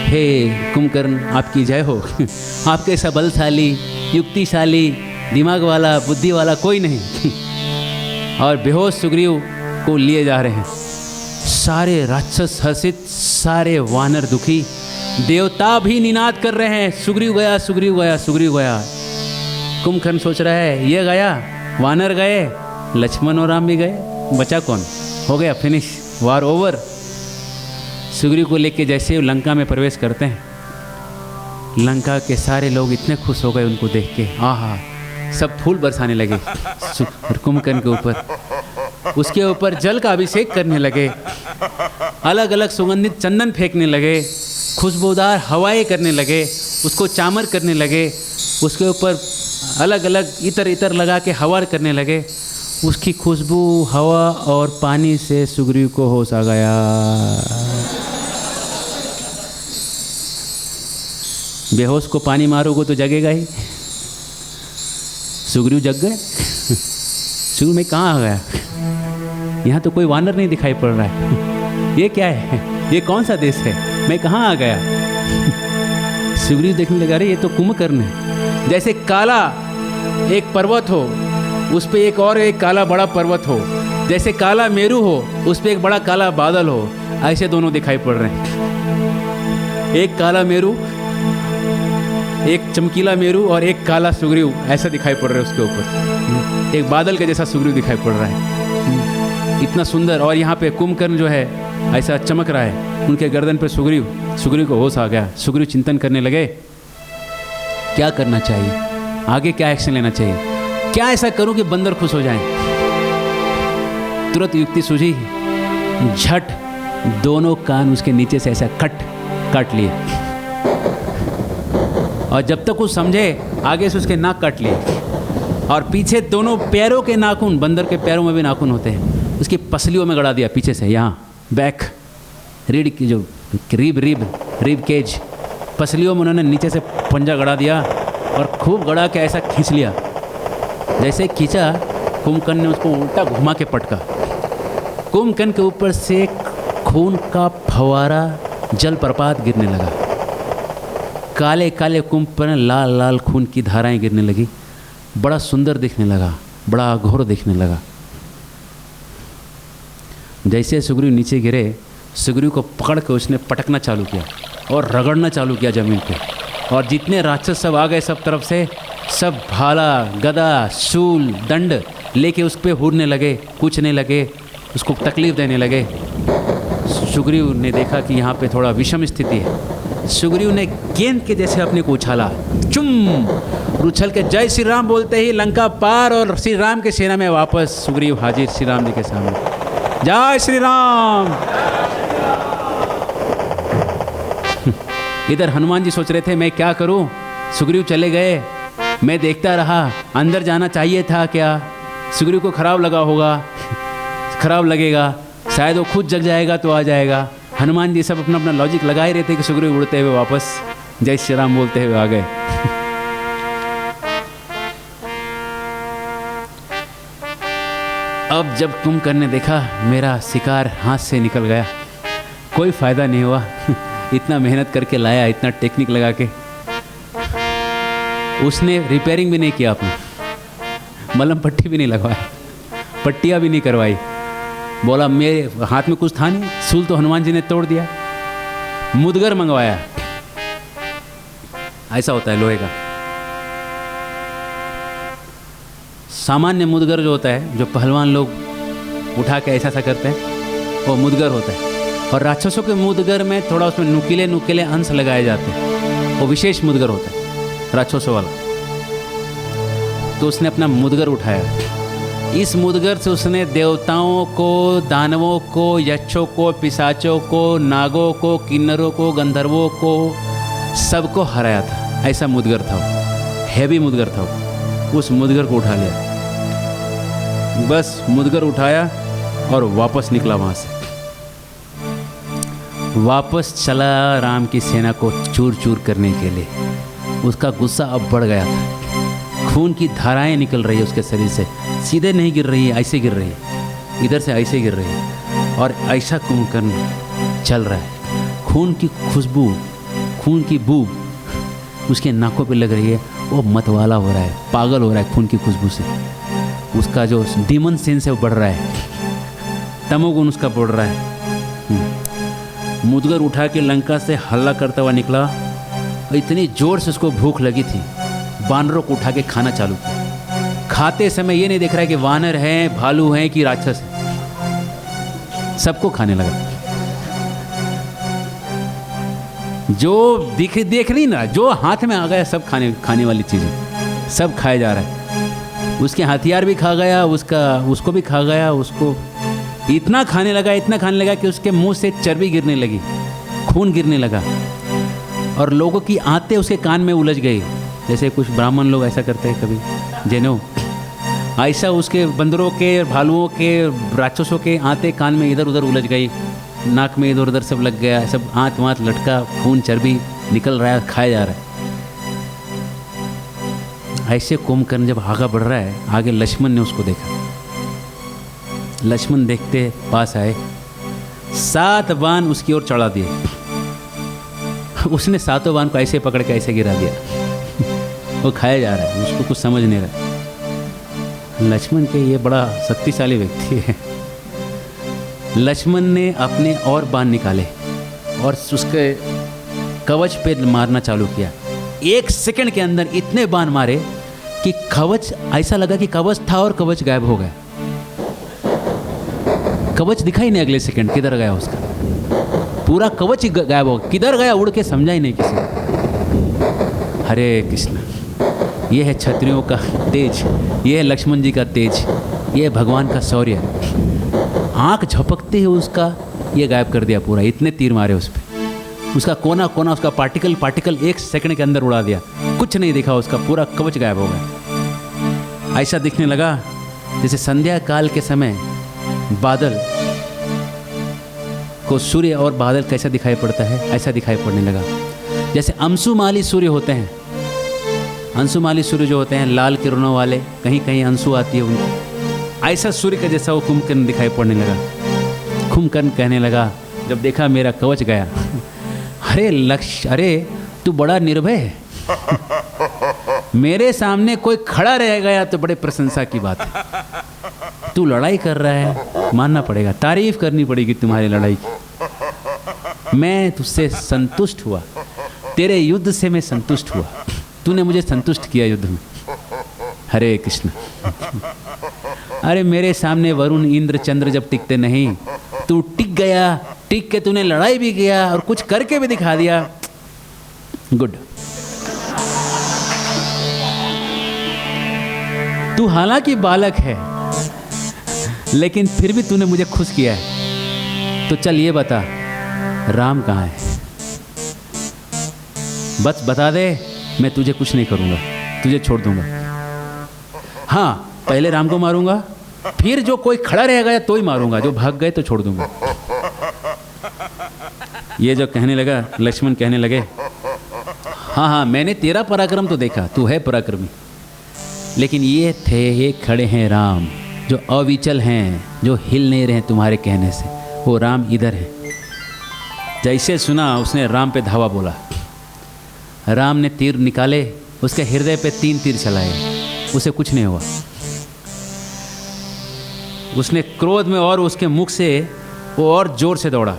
हे कुंभकर्ण आपकी जय हो। आपके ऐसा बलशाली, युक्तिशाली, दिमाग वाला, बुद्धि वाला कोई नहीं। और बेहोश सुग्रीव को लिए जा रहे हैं। सारे राक्षस हर्षित, सारे वानर दुखी, देवता भी निनाद कर रहे हैं, सुग्रीव गया, सुग्रीव गया, सुग्रीव गया। कुंभकर्ण सोच रहा है ये गया, वानर गए, लक्ष्मण और राम भी गए, बचा कौन? हो गया फिनिश, वार ओवर। सुग्रीव को लेके जैसे लंका में प्रवेश करते हैं, लंका के सारे लोग इतने खुश हो गए उनको देख के, आहा, सब फूल बरसाने लगे कुंभकर्ण के ऊपर, उसके ऊपर जल का अभिषेक करने लगे, अलग अलग सुगंधित चंदन फेंकने लगे, खुशबूदार हवाएं करने लगे, उसको चामर करने लगे, उसके ऊपर अलग अलग इतर इतर लगा के हवा करने लगे। उसकी खुशबू, हवा और पानी से सुग्रीव को होश आ गया। बेहोश को पानी मारोगे तो जगेगा ही। सुग्रीव जग गए। सुग्रीव में कहाँ आ गया? यहाँ तो कोई वानर नहीं दिखाई पड़ रहा है। ये क्या है? ये कौन सा देश है? मैं कहाँ आ गया? सुग्रीव देखने लगा, अरे ये तो कुंभकर्ण है। जैसे काला एक पर्वत हो, उस पे एक और एक काला बड़ा पर्वत हो, जैसे काला मेरू हो, उस पे एक बड़ा काला बादल हो, ऐसे दोनों दिखाई पड़ रहे हैं। एक काला मेरू, एक चमकीला मेरू और एक काला सुग्रीव, ऐसा दिखाई पड़ रहा है उसके ऊपर। एक बादल के जैसा सुग्रीव दिखाई पड़ रहा है, इतना सुंदर। और यहाँ पे कुंभकर्ण जो है ऐसा चमक रहा है, उनके गर्दन पे सुग्रीव को होश आ गया। सुग्रीव चिंतन करने लगे, क्या करना चाहिए आगे, क्या एक्शन लेना चाहिए, क्या ऐसा करूं कि बंदर खुश हो जाएं। तुरंत युक्ति सूझी, झट दोनों कान उसके नीचे से ऐसा काट लिए, और जब तक कुछ समझे आगे से उसके नाक काट लिए, और पीछे दोनों पैरों के नाखून, बंदर के पैरों में भी नाखून होते हैं, उसकी पसलियों में गड़ा दिया पीछे से, यहाँ बैक रीढ़ की जो रीब केज, पसलियों में उन्होंने नीचे से पंजा गड़ा दिया और खूब गड़ा के ऐसा खींच लिया। जैसे खींचा, कुंभकर्ण ने उसको उल्टा घुमा के पटका। कुंभकर्ण के ऊपर से खून का फवारा जलप्रपात गिरने लगा। काले काले कुंभकर्ण, लाल लाल खून की धाराएं गिरने लगी। बड़ा सुंदर दिखने लगा, बड़ा घोर दिखने लगा। जैसे सुग्रीव नीचे गिरे, सुग्रीव को पकड़ के उसने पटकना चालू किया और रगड़ना चालू किया ज़मीन पे। और जितने राक्षस सब आ गए सब तरफ से, सब भाला, गदा, शूल, दंड लेके उस पर हूरने लगे, कूचने लगे, उसको तकलीफ़ देने लगे। सुग्रीव ने देखा कि यहाँ पे थोड़ा विषम स्थिति है। सुग्रीव ने गेंद के जैसे अपने को उछाला, चुम उछल के जय श्री राम बोलते ही लंका पार और श्री राम के सेना में वापस सुग्रीव हाजिर श्री राम जी के सामने। जय श्री राम। इधर हनुमान जी सोच रहे थे मैं क्या करूं, सुग्रीव चले गए, मैं देखता रहा, अंदर जाना चाहिए था क्या, सुग्रीव को खराब लगा होगा, खराब लगेगा, शायद वो खुद जग जाएगा तो आ जाएगा। हनुमान जी सब अपना अपना लॉजिक लगा ही रहे थे कि सुग्रीव उड़ते हुए वापस जय श्री राम बोलते हुए आ गए। अब जब कुंभकर्ण ने देखा मेरा शिकार हाथ से निकल गया, कोई फायदा नहीं हुआ, इतना मेहनत करके लाया, इतना टेक्निक लगा के, उसने रिपेयरिंग भी नहीं किया, अपना मलहम पट्टी भी नहीं लगवाया, पट्टियाँ भी नहीं करवाई। बोला मेरे हाथ में कुछ था नहीं, सूल तो हनुमान जी ने तोड़ दिया। मुदगर मंगवाया, ऐसा होता है लोहे का, सामान्य मुदगर जो होता है, जो पहलवान लोग उठा के ऐसा ऐसा करते हैं, वो मुदगर होता है। और राक्षसों के मुदगर में थोड़ा उसमें नुकीले नुकीले अंश लगाए जाते हैं, वो विशेष मुदगर होता है राक्षसों वाला। तो उसने अपना मुदगर उठाया। इस मुदगर से उसने देवताओं को, दानवों को, यक्षों को, पिशाचों को, नागों को, किन्नरों को, गंधर्वों को, सबको हराया था। ऐसा मुदगर था वो, हैवी मुदगर था वो। उस मुदगर को उठा लिया, बस मुदगर उठाया और वापस निकला वहाँ से, वापस चला राम की सेना को चूर चूर करने के लिए। उसका गुस्सा अब बढ़ गया था, खून की धाराएं निकल रही है उसके शरीर से, सीधे नहीं गिर रही है, ऐसे गिर रही है, इधर से ऐसे गिर रही है। और ऐसा कुंभकर्ण चल रहा है, खून की खुशबू, खून की बू उसके नाकों पे लग रही है। वो मतवाला हो रहा है, पागल हो रहा है खून की खुशबू से। उसका जो डीमन सेंस है वो बढ़ रहा है, तमोगुण उसका बढ़ रहा है। मुदगर उठा के लंका से हल्ला करता हुआ निकला। इतनी जोर से उसको भूख लगी थी, वानरों को उठा के खाना चालू किया। खाते समय ये नहीं देख रहा है कि वानर हैं, भालू हैं कि राक्षस हैं, सबको खाने लगा। जो देख रही ना, जो हाथ में आ गया सब खाने वाली चीज़ें सब खाया जा रहा है। उसके हथियार भी खा गया, उसको भी खा गया। उसको इतना खाने लगा कि उसके मुंह से चर्बी गिरने लगी, खून गिरने लगा, और लोगों की आंतें उसके कान में उलझ गई। जैसे कुछ ब्राह्मण लोग ऐसा करते हैं कभी, जैनो, ऐसा उसके बंदरों के, भालुओं के, राक्षसों के आंतें कान में इधर उधर उलझ गई, नाक में इधर उधर सब लग गया, सब आंत वाँत लटका, खून चर्बी निकल रहा है, खाया जा रहा है। ऐसे कुंभकर्ण जब आगे बढ़ रहा है, आगे लक्ष्मण ने उसको देखा। लक्ष्मण देखते पास आए, 7 बाण उसकी ओर चढ़ा दिए। उसने 7 बाण को ऐसे पकड़ के ऐसे गिरा दिया। वो खाया जा रहा है, उसको कुछ समझ नहीं रहा। लक्ष्मण के ये बड़ा शक्तिशाली व्यक्ति है। लक्ष्मण ने अपने और बाण निकाले और उसके कवच पे मारना चालू किया। 1 सेकंड के अंदर इतने बाण मारे कि कवच, ऐसा लगा कि कवच था और कवच गायब हो गया। कवच दिखा ही नहीं अगले सेकंड, किधर गया उसका, पूरा कवच ही गायब हो गया, किधर गया उड़ के समझा ही नहीं किसी। हरे कृष्ण, ये है क्षत्रियों का तेज, ये है लक्ष्मण जी का तेज, ये है भगवान का शौर्य। आँख झपकते ही उसका ये गायब कर दिया पूरा, इतने तीर मारे उस पर, उसका कोना कोना, उसका पार्टिकल 1 सेकंड के अंदर उड़ा दिया, कुछ नहीं दिखा, उसका पूरा कवच गायब हो गया। ऐसा दिखने लगा जैसे संध्या काल के समय बादल उसको सूर्य और बादल कैसा दिखाई पड़ता है, ऐसा दिखाई पड़ने लगा। जैसे अंशुमाली सूर्य होते हैं, अंशुमाली सूर्य जो होते हैं लाल किरणों वाले, कहीं कहीं अंशु आती है उनको, ऐसा सूर्य का जैसा वो कुंभकर्ण दिखाई पड़ने लगा। कुंभकर्ण कहने लगा जब देखा मेरा कवच गया, अरे लक्ष्य, अरे तू बड़ा निर्भय है, मेरे सामने कोई खड़ा रह गया तो बड़े प्रशंसा की बात है। तू लड़ाई कर रहा है, मानना पड़ेगा, तारीफ करनी पड़ेगी तुम्हारी लड़ाई की। मैं तुझसे संतुष्ट हुआ, तेरे युद्ध से मैं संतुष्ट हुआ, तूने मुझे संतुष्ट किया युद्ध में। हरे कृष्ण। अरे मेरे सामने वरुण इंद्र चंद्र जब टिकते नहीं, तू टिक गया, टिक के तूने लड़ाई भी किया और कुछ करके भी दिखा दिया। गुड। तू हालांकि बालक है लेकिन फिर भी तूने मुझे खुश किया है। तो चल ये बता, राम कहाँ है? बस बता दे, मैं तुझे कुछ नहीं करूंगा, तुझे छोड़ दूंगा। हाँ, पहले राम को मारूंगा, फिर जो कोई खड़ा रह गया तो ही मारूंगा, जो भाग गए तो छोड़ दूंगा। ये जो कहने लगा, लक्ष्मण कहने लगे, हाँ हाँ मैंने तेरा पराक्रम तो देखा, तू है पराक्रमी, लेकिन ये खड़े हैं राम जो अविचल हैं, जो हिल नहीं रहे तुम्हारे कहने से। वो राम इधर है। जैसे सुना उसने राम पे धावा बोला। राम ने तीर निकाले, उसके हृदय पे 3 तीर चलाए, उसे कुछ नहीं हुआ। उसने क्रोध में और उसके मुख से वो और जोर से दौड़ा,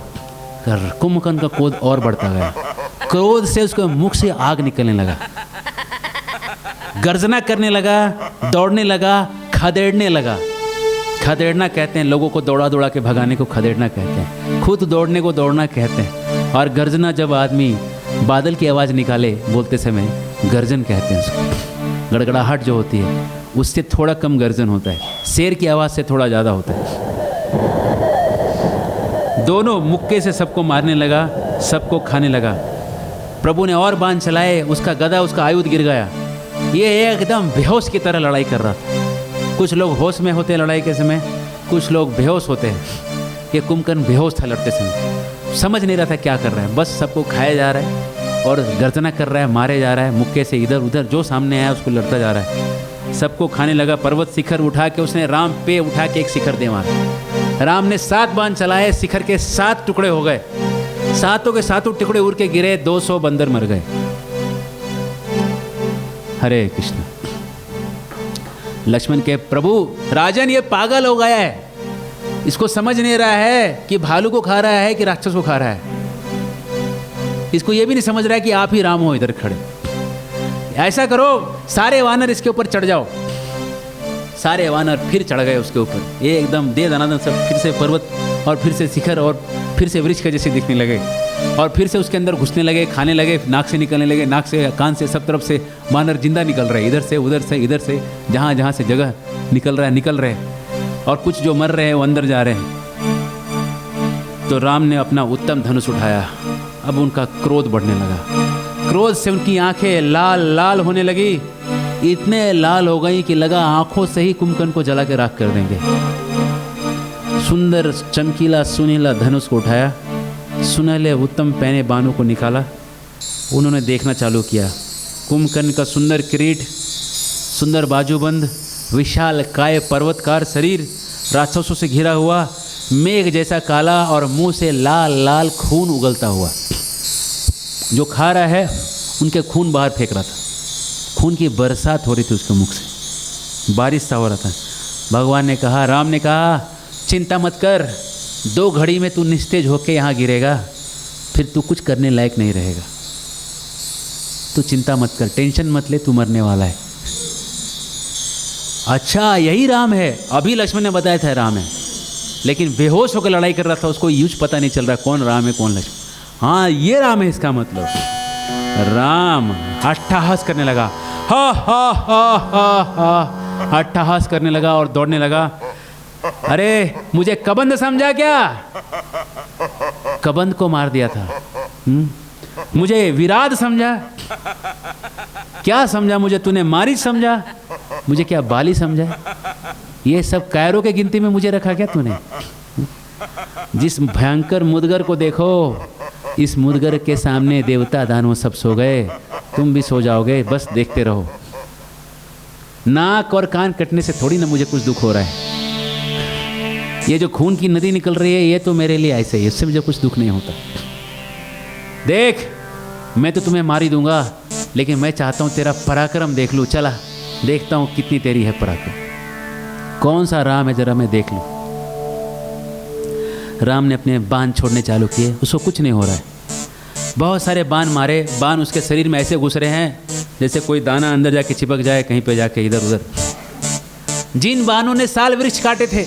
कुंभकर्ण का क्रोध और बढ़ता गया। क्रोध से उसके मुख से आग निकलने लगा, गर्जना करने लगा, दौड़ने लगा, खदेड़ने लगा। खदेड़ना कहते हैं लोगों को दौड़ा दौड़ा के भगाने को, खदेड़ना कहते हैं। खुद दौड़ने को दौड़ना कहते हैं। और गर्जना जब आदमी बादल की आवाज़ निकाले बोलते समय, गर्जन कहते हैं उसको। गड़गड़ाहट जो होती है उससे थोड़ा कम गर्जन होता है, शेर की आवाज़ से थोड़ा ज़्यादा होता है। दोनों मुक्के से सबको मारने लगा, सबको खाने लगा। प्रभु ने और बाण चलाए, उसका गदा, उसका आयुध गिर गया। ये एकदम बेहोश की तरह लड़ाई कर रहा था। कुछ लोग होश में होते हैं लड़ाई के समय, कुछ लोग बेहोश होते हैं। ये कुंभकर्ण बेहोश था लड़ते समय, समझ नहीं रहा था क्या कर रहा है, बस सबको खाया जा रहा है और गर्जना कर रहा है, मारे जा रहा है, मुक्के से इधर उधर, जो सामने आया उसको लड़ता जा रहा है, सबको खाने लगा। पर्वत शिखर उठा के उसने राम पे उठा के एक शिखर दे मारा। राम ने 7 बाण चलाए, शिखर के 7 टुकड़े हो गए, 7 के 7 टुकड़े उड़ के गिरे, 200 बंदर मर गए। हरे कृष्ण। लक्ष्मण के प्रभु, राजन ये पागल हो गया है, इसको समझ नहीं रहा है कि भालू को खा रहा है कि राक्षस को खा रहा है। इसको ये भी नहीं समझ रहा है कि आप ही राम हो इधर खड़े। ऐसा करो, सारे वानर इसके ऊपर चढ़ जाओ। सारे वानर फिर चढ़ गए उसके ऊपर, ये एकदम दे दनादन सब फिर से पर्वत और फिर से शिखर और फिर से वृक्ष के जैसे दिखने लगे और फिर से उसके अंदर घुसने लगे, खाने लगे, नाक से निकलने लगे, नाक से, कान से, सब तरफ से वानर जिंदा निकल रहे, इधर से उधर से, इधर से, जहाँ जहाँ से जगह निकल रहे और कुछ जो मर रहे हैं वो अंदर जा रहे हैं। तो राम ने अपना उत्तम धनुष उठाया। अब उनका क्रोध बढ़ने लगा, क्रोध से उनकी आंखें लाल लाल होने लगी, इतने लाल हो गई कि लगा आंखों से ही कुंभकर्ण को जला के राख कर देंगे। सुंदर चमकीला सुनीला धनुष को उठाया, सुनहले उत्तम पहने बाणों को निकाला, उन्होंने देखना चालू किया। कुंभकर्ण का सुंदर किरीट, सुंदर बाजूबंद, विशाल काय पर्वतकार शरीर, राक्षसों से घिरा हुआ, मेघ जैसा काला और मुंह से लाल लाल खून उगलता हुआ। जो खा रहा है उनके खून बाहर फेंक रहा था, खून की बरसात हो रही थी उसके मुख से, बारिश सा हो रहा था। भगवान ने कहा, राम ने कहा, चिंता मत कर, 2 घड़ी में तू निस्तेज होके यहाँ गिरेगा, फिर तू कुछ करने लायक नहीं रहेगा। तू चिंता मत कर, टेंशन मत ले, तू मरने वाला है। अच्छा यही राम है, अभी लक्ष्मण ने बताया था राम है, लेकिन बेहोश होकर लड़ाई कर रहा था, उसको यूज पता नहीं चल रहा कौन राम है कौन लक्ष्मण। हाँ ये राम है, इसका मतलब राम अट्टहास करने लगा, हा हा हा हा हा, अट्टहास करने लगा और दौड़ने लगा। अरे मुझे कबंध समझा क्या? कबंध को मार दिया था। मुझे विराट समझा क्या? समझा मुझे तूने मारी समझा, मुझे क्या बाली समझा? ये सब कायरों के गिनती में मुझे रखा क्या तूने? जिस भयंकर मुदगर को देखो, इस मुदगर के सामने देवता दानव सब सो गए, तुम भी सो जाओगे, बस देखते रहो। नाक और कान कटने से थोड़ी ना मुझे कुछ दुख हो रहा है। ये जो खून की नदी निकल रही है, ये तो मेरे लिए ऐसे ही, इससे मुझे कुछ दुख नहीं होता। देख, मैं तो तुम्हें मार ही दूंगा, लेकिन मैं चाहता हूं तेरा पराक्रम देख लूं। चला देखता हूं कितनी तेरी है पराक्रम, कौन सा राम है, जरा मैं देख लूं। राम ने अपने बाण छोड़ने चालू किए, उसको कुछ नहीं हो रहा है। बहुत सारे बाण मारे, बाण उसके शरीर में ऐसे घुस रहे हैं जैसे कोई दाना अंदर जाके चिपक जाए, कहीं पे जाके इधर उधर। जिन बाणों ने साल वृक्ष काटे थे,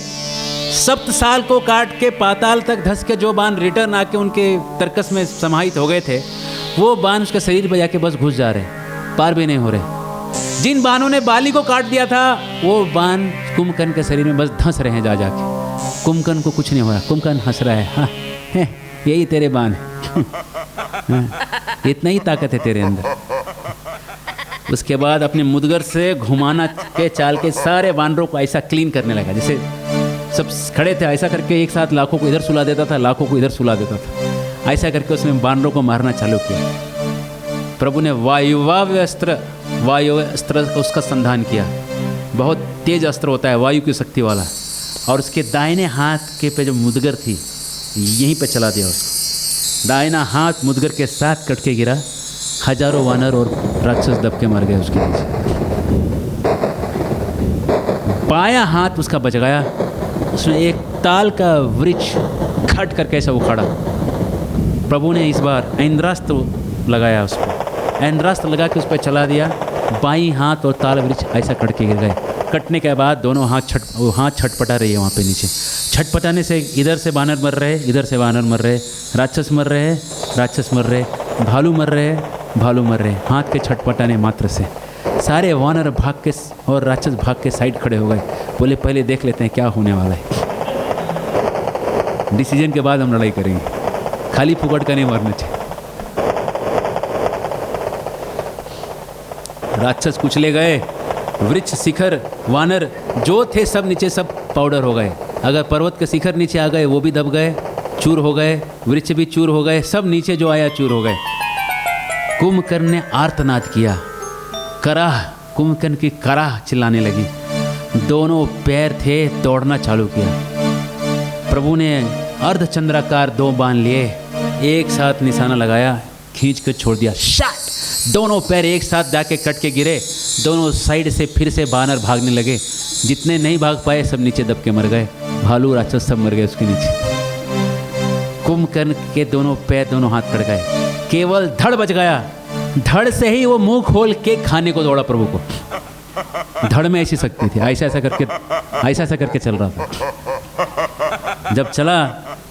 सप्त साल को काट के पाताल तक धस के जो बाण रिटर्न आके उनके तर्कस में समाहित हो गए थे, वो बाण उसके शरीर पे जाके बस घुस जा रहे, पार भी नहीं हो रहे। जिन बाणों ने बाली को काट दिया था, वो बाण कुंभकर्ण के शरीर में बस धंस रहे हैं जा जाके। कुंभकर्ण को कुछ नहीं हो रहा, कुंभकर्ण हंस रहा है, हाँ यही तेरे बाण है। इतना ही ताकत है तेरे अंदर। उसके बाद अपने मुदगर से घुमाना के चाल के सारे बानरों को ऐसा क्लीन करने लगा, जैसे सब खड़े थे ऐसा करके एक साथ लाखों को इधर सुला देता था, लाखों को इधर सुला देता था। ऐसा करके उसने बानरों को मारना चालू किया। प्रभु ने वायु अस्त्र का उसका संधान किया। बहुत तेज अस्त्र होता है, वायु की शक्ति वाला, और उसके दाहिने हाथ के पे जो मुदगर थी, यहीं पे चला दिया उसको। दाहिना हाथ मुदगर के साथ कट के गिरा, हजारों वानर और राक्षस दब के मर गए उसके नीचे। बायां हाथ उसका बच गया, उसने एक ताल का वृक्ष खट कर कैसे उखाड़ा। प्रभु ने इस बार इंद्रास्त्र लगाया उस पर, इंद्रास्त्र लगा के उस पर चला दिया। बाईं हाथ और ताल वृक्ष ऐसा कट के गिर गए। कटने के बाद दोनों हाथ छटपटा रही है वहाँ पे नीचे। छटपटाने से इधर से बानर मर रहे, इधर से बानर मर रहे, राक्षस मर रहे, राक्षस मर रहे, भालू मर रहे, भालू मर रहे। हाथ के छटपटाने मात्र से सारे वानर भाग के और राक्षस भाग के साइड खड़े हो गए। बोले पहले देख लेते हैं क्या होने वाला है, डिसीजन के बाद हम लड़ाई करेंगे, खाली फुकट का नहीं मरना चाहिए। राक्षस कुचले गए, वृक्ष शिखर वानर जो थे सब नीचे सब पाउडर हो गए। अगर पर्वत के शिखर नीचे आ गए वो भी दब गए, चूर हो गए, वृक्ष भी चूर हो गए, सब नीचे जो आया चूर हो गए। कुंभकर्ण ने आर्तनाद किया, कराह, कुंभकर्ण की कराह चिल्लाने लगी। दोनों पैर थे, दौड़ना चालू किया। प्रभु ने अर्धचंद्राकार 2 बाण लिए, एक साथ निशाना लगाया, खींच कर छोड़ दिया, शॉट। दोनों पैर एक साथ जाके कट के गिरे। दोनों साइड से फिर से बानर भागने लगे। जितने नहीं भाग पाए सब नीचे दब के मर गए। भालू राक्षस सब मर गए उसके नीचे। कुंभकर्ण के दोनों पैर दोनों हाथ कट गए, केवल धड़ बच गया। धड़ से ही वो मुंह खोल के खाने को दौड़ा प्रभु को। धड़ में ऐसी शक्ति थी, ऐसा ऐसा करके चल रहा था। जब चला,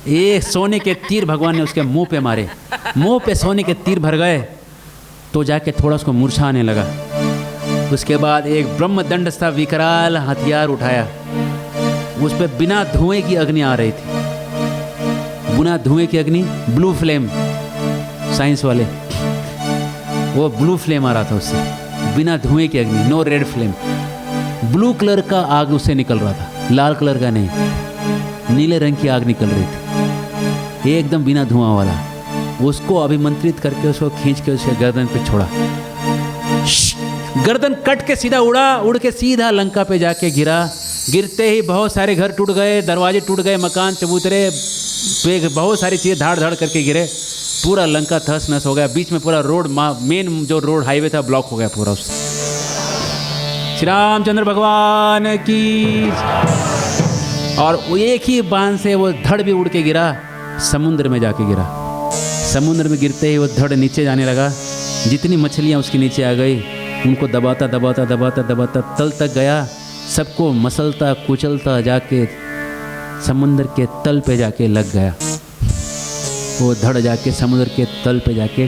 ये सोने के तीर भगवान ने उसके मुंह पे मारे। मुंह पे सोने के तीर भर गए तो जाके थोड़ा उसको मूर्छा आने लगा। उसके बाद एक ब्रह्मदंड सा विकराल हथियार उठाया, उस पर बिना धुएं की अग्नि आ रही थी। बिना धुएं की अग्नि, ब्लू फ्लेम, साइंस वाले, वो ब्लू फ्लेम आ रहा था उससे, बिना धुएं की अग्नि, no red flame. Blue colour का आग उससे निकल रहा था, लाल कलर का नहीं, नीले रंग की आग निकल रही थी, एकदम बिना धुआं वाला। उसको अभिमंत्रित करके उसको खींच के उसके गर्दन पे छोड़ा। गर्दन कट के सीधा उड़ के सीधा लंका पे जाके गिरा। गिरते ही बहुत सारे घर टूट गए, दरवाजे टूट गए, मकान चबूतरे, बहुत सारी चीज़ें धाड़ धाड़ करके गिरे। पूरा लंका तहस नहस हो गया। बीच में पूरा रोड, मेन जो रोड हाईवे था, ब्लॉक हो गया पूरा उससे। श्री रामचंद्र भगवान की। और एक ही बाण से वो धड़ भी उड़ के गिरा, समुद्र में जाके गिरा। समुद्र में गिरते ही वो धड़ नीचे जाने लगा। जितनी मछलियाँ उसके नीचे आ गई, उनको दबाता दबाता दबाता दबाता तल तक गया। सबको मसलता कुचलता जाके समुद्र के तल पे जाके लग गया। वो धड़ जाके समुद्र के तल पे जाके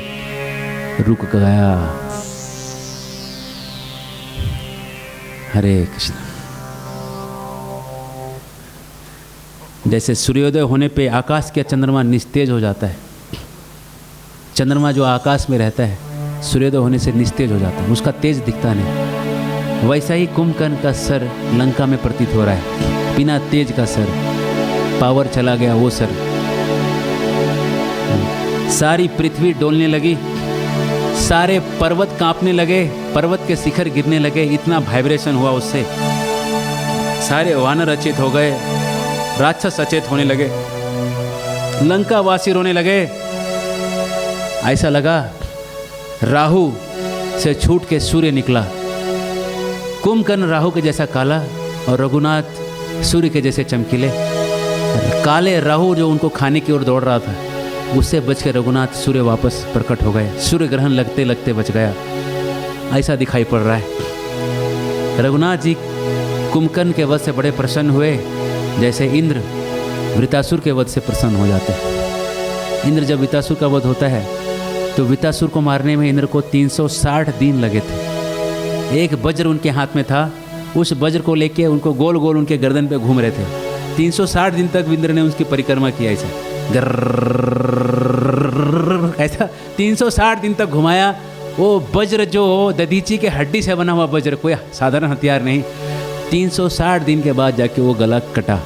रुक गया। हरे कृष्ण। जैसे सूर्योदय होने पे आकाश के चंद्रमा निस्तेज हो जाता है। चंद्रमा जो आकाश में रहता है, सूर्योदय होने से निस्तेज हो जाता है, उसका तेज दिखता नहीं। वैसा ही कुंभकर्ण का सर लंका में प्रतीत हो रहा है, बिना तेज का सर। पावर चला गया वो सर। सारी पृथ्वी डोलने लगी, सारे पर्वत कांपने लगे, पर्वत के शिखर गिरने लगे, इतना वाइब्रेशन हुआ उससे। सारे वानर अचेत हो गए, राक्षस अचेत होने लगे, लंका वासी रोने लगे। ऐसा लगा राहु से छूट के सूर्य निकला। कुंभकर्ण राहु के जैसा काला और रघुनाथ सूर्य के जैसे चमकीले। काले राहु जो उनको खाने की ओर दौड़ रहा था, उससे बच के रघुनाथ सूर्य वापस प्रकट हो गए। सूर्य ग्रहण लगते लगते बच गया, ऐसा दिखाई पड़ रहा है। रघुनाथ जी कुंभकर्ण के वध से बड़े प्रसन्न हुए, जैसे इंद्र वृतासुर के वध से प्रसन्न हो जाते हैं। इंद्र जब वृतासुर का वध होता है तो वृतासुर को मारने में इंद्र को 360 दिन लगे थे। एक वज्र उनके हाथ में था, उस वज्र को लेके उनको गोल गोल उनके गर्दन पे घूम रहे थे। 360 दिन तक इंद्र ने उसकी परिक्रमा किया, ऐसा ऐसा 360 दिन तक घुमाया। वो वज्र जो दधीची के हड्डी से बना हुआ वज्र, कोई साधारण हथियार नहीं। 360 दिन के बाद जाके वो गला कटा।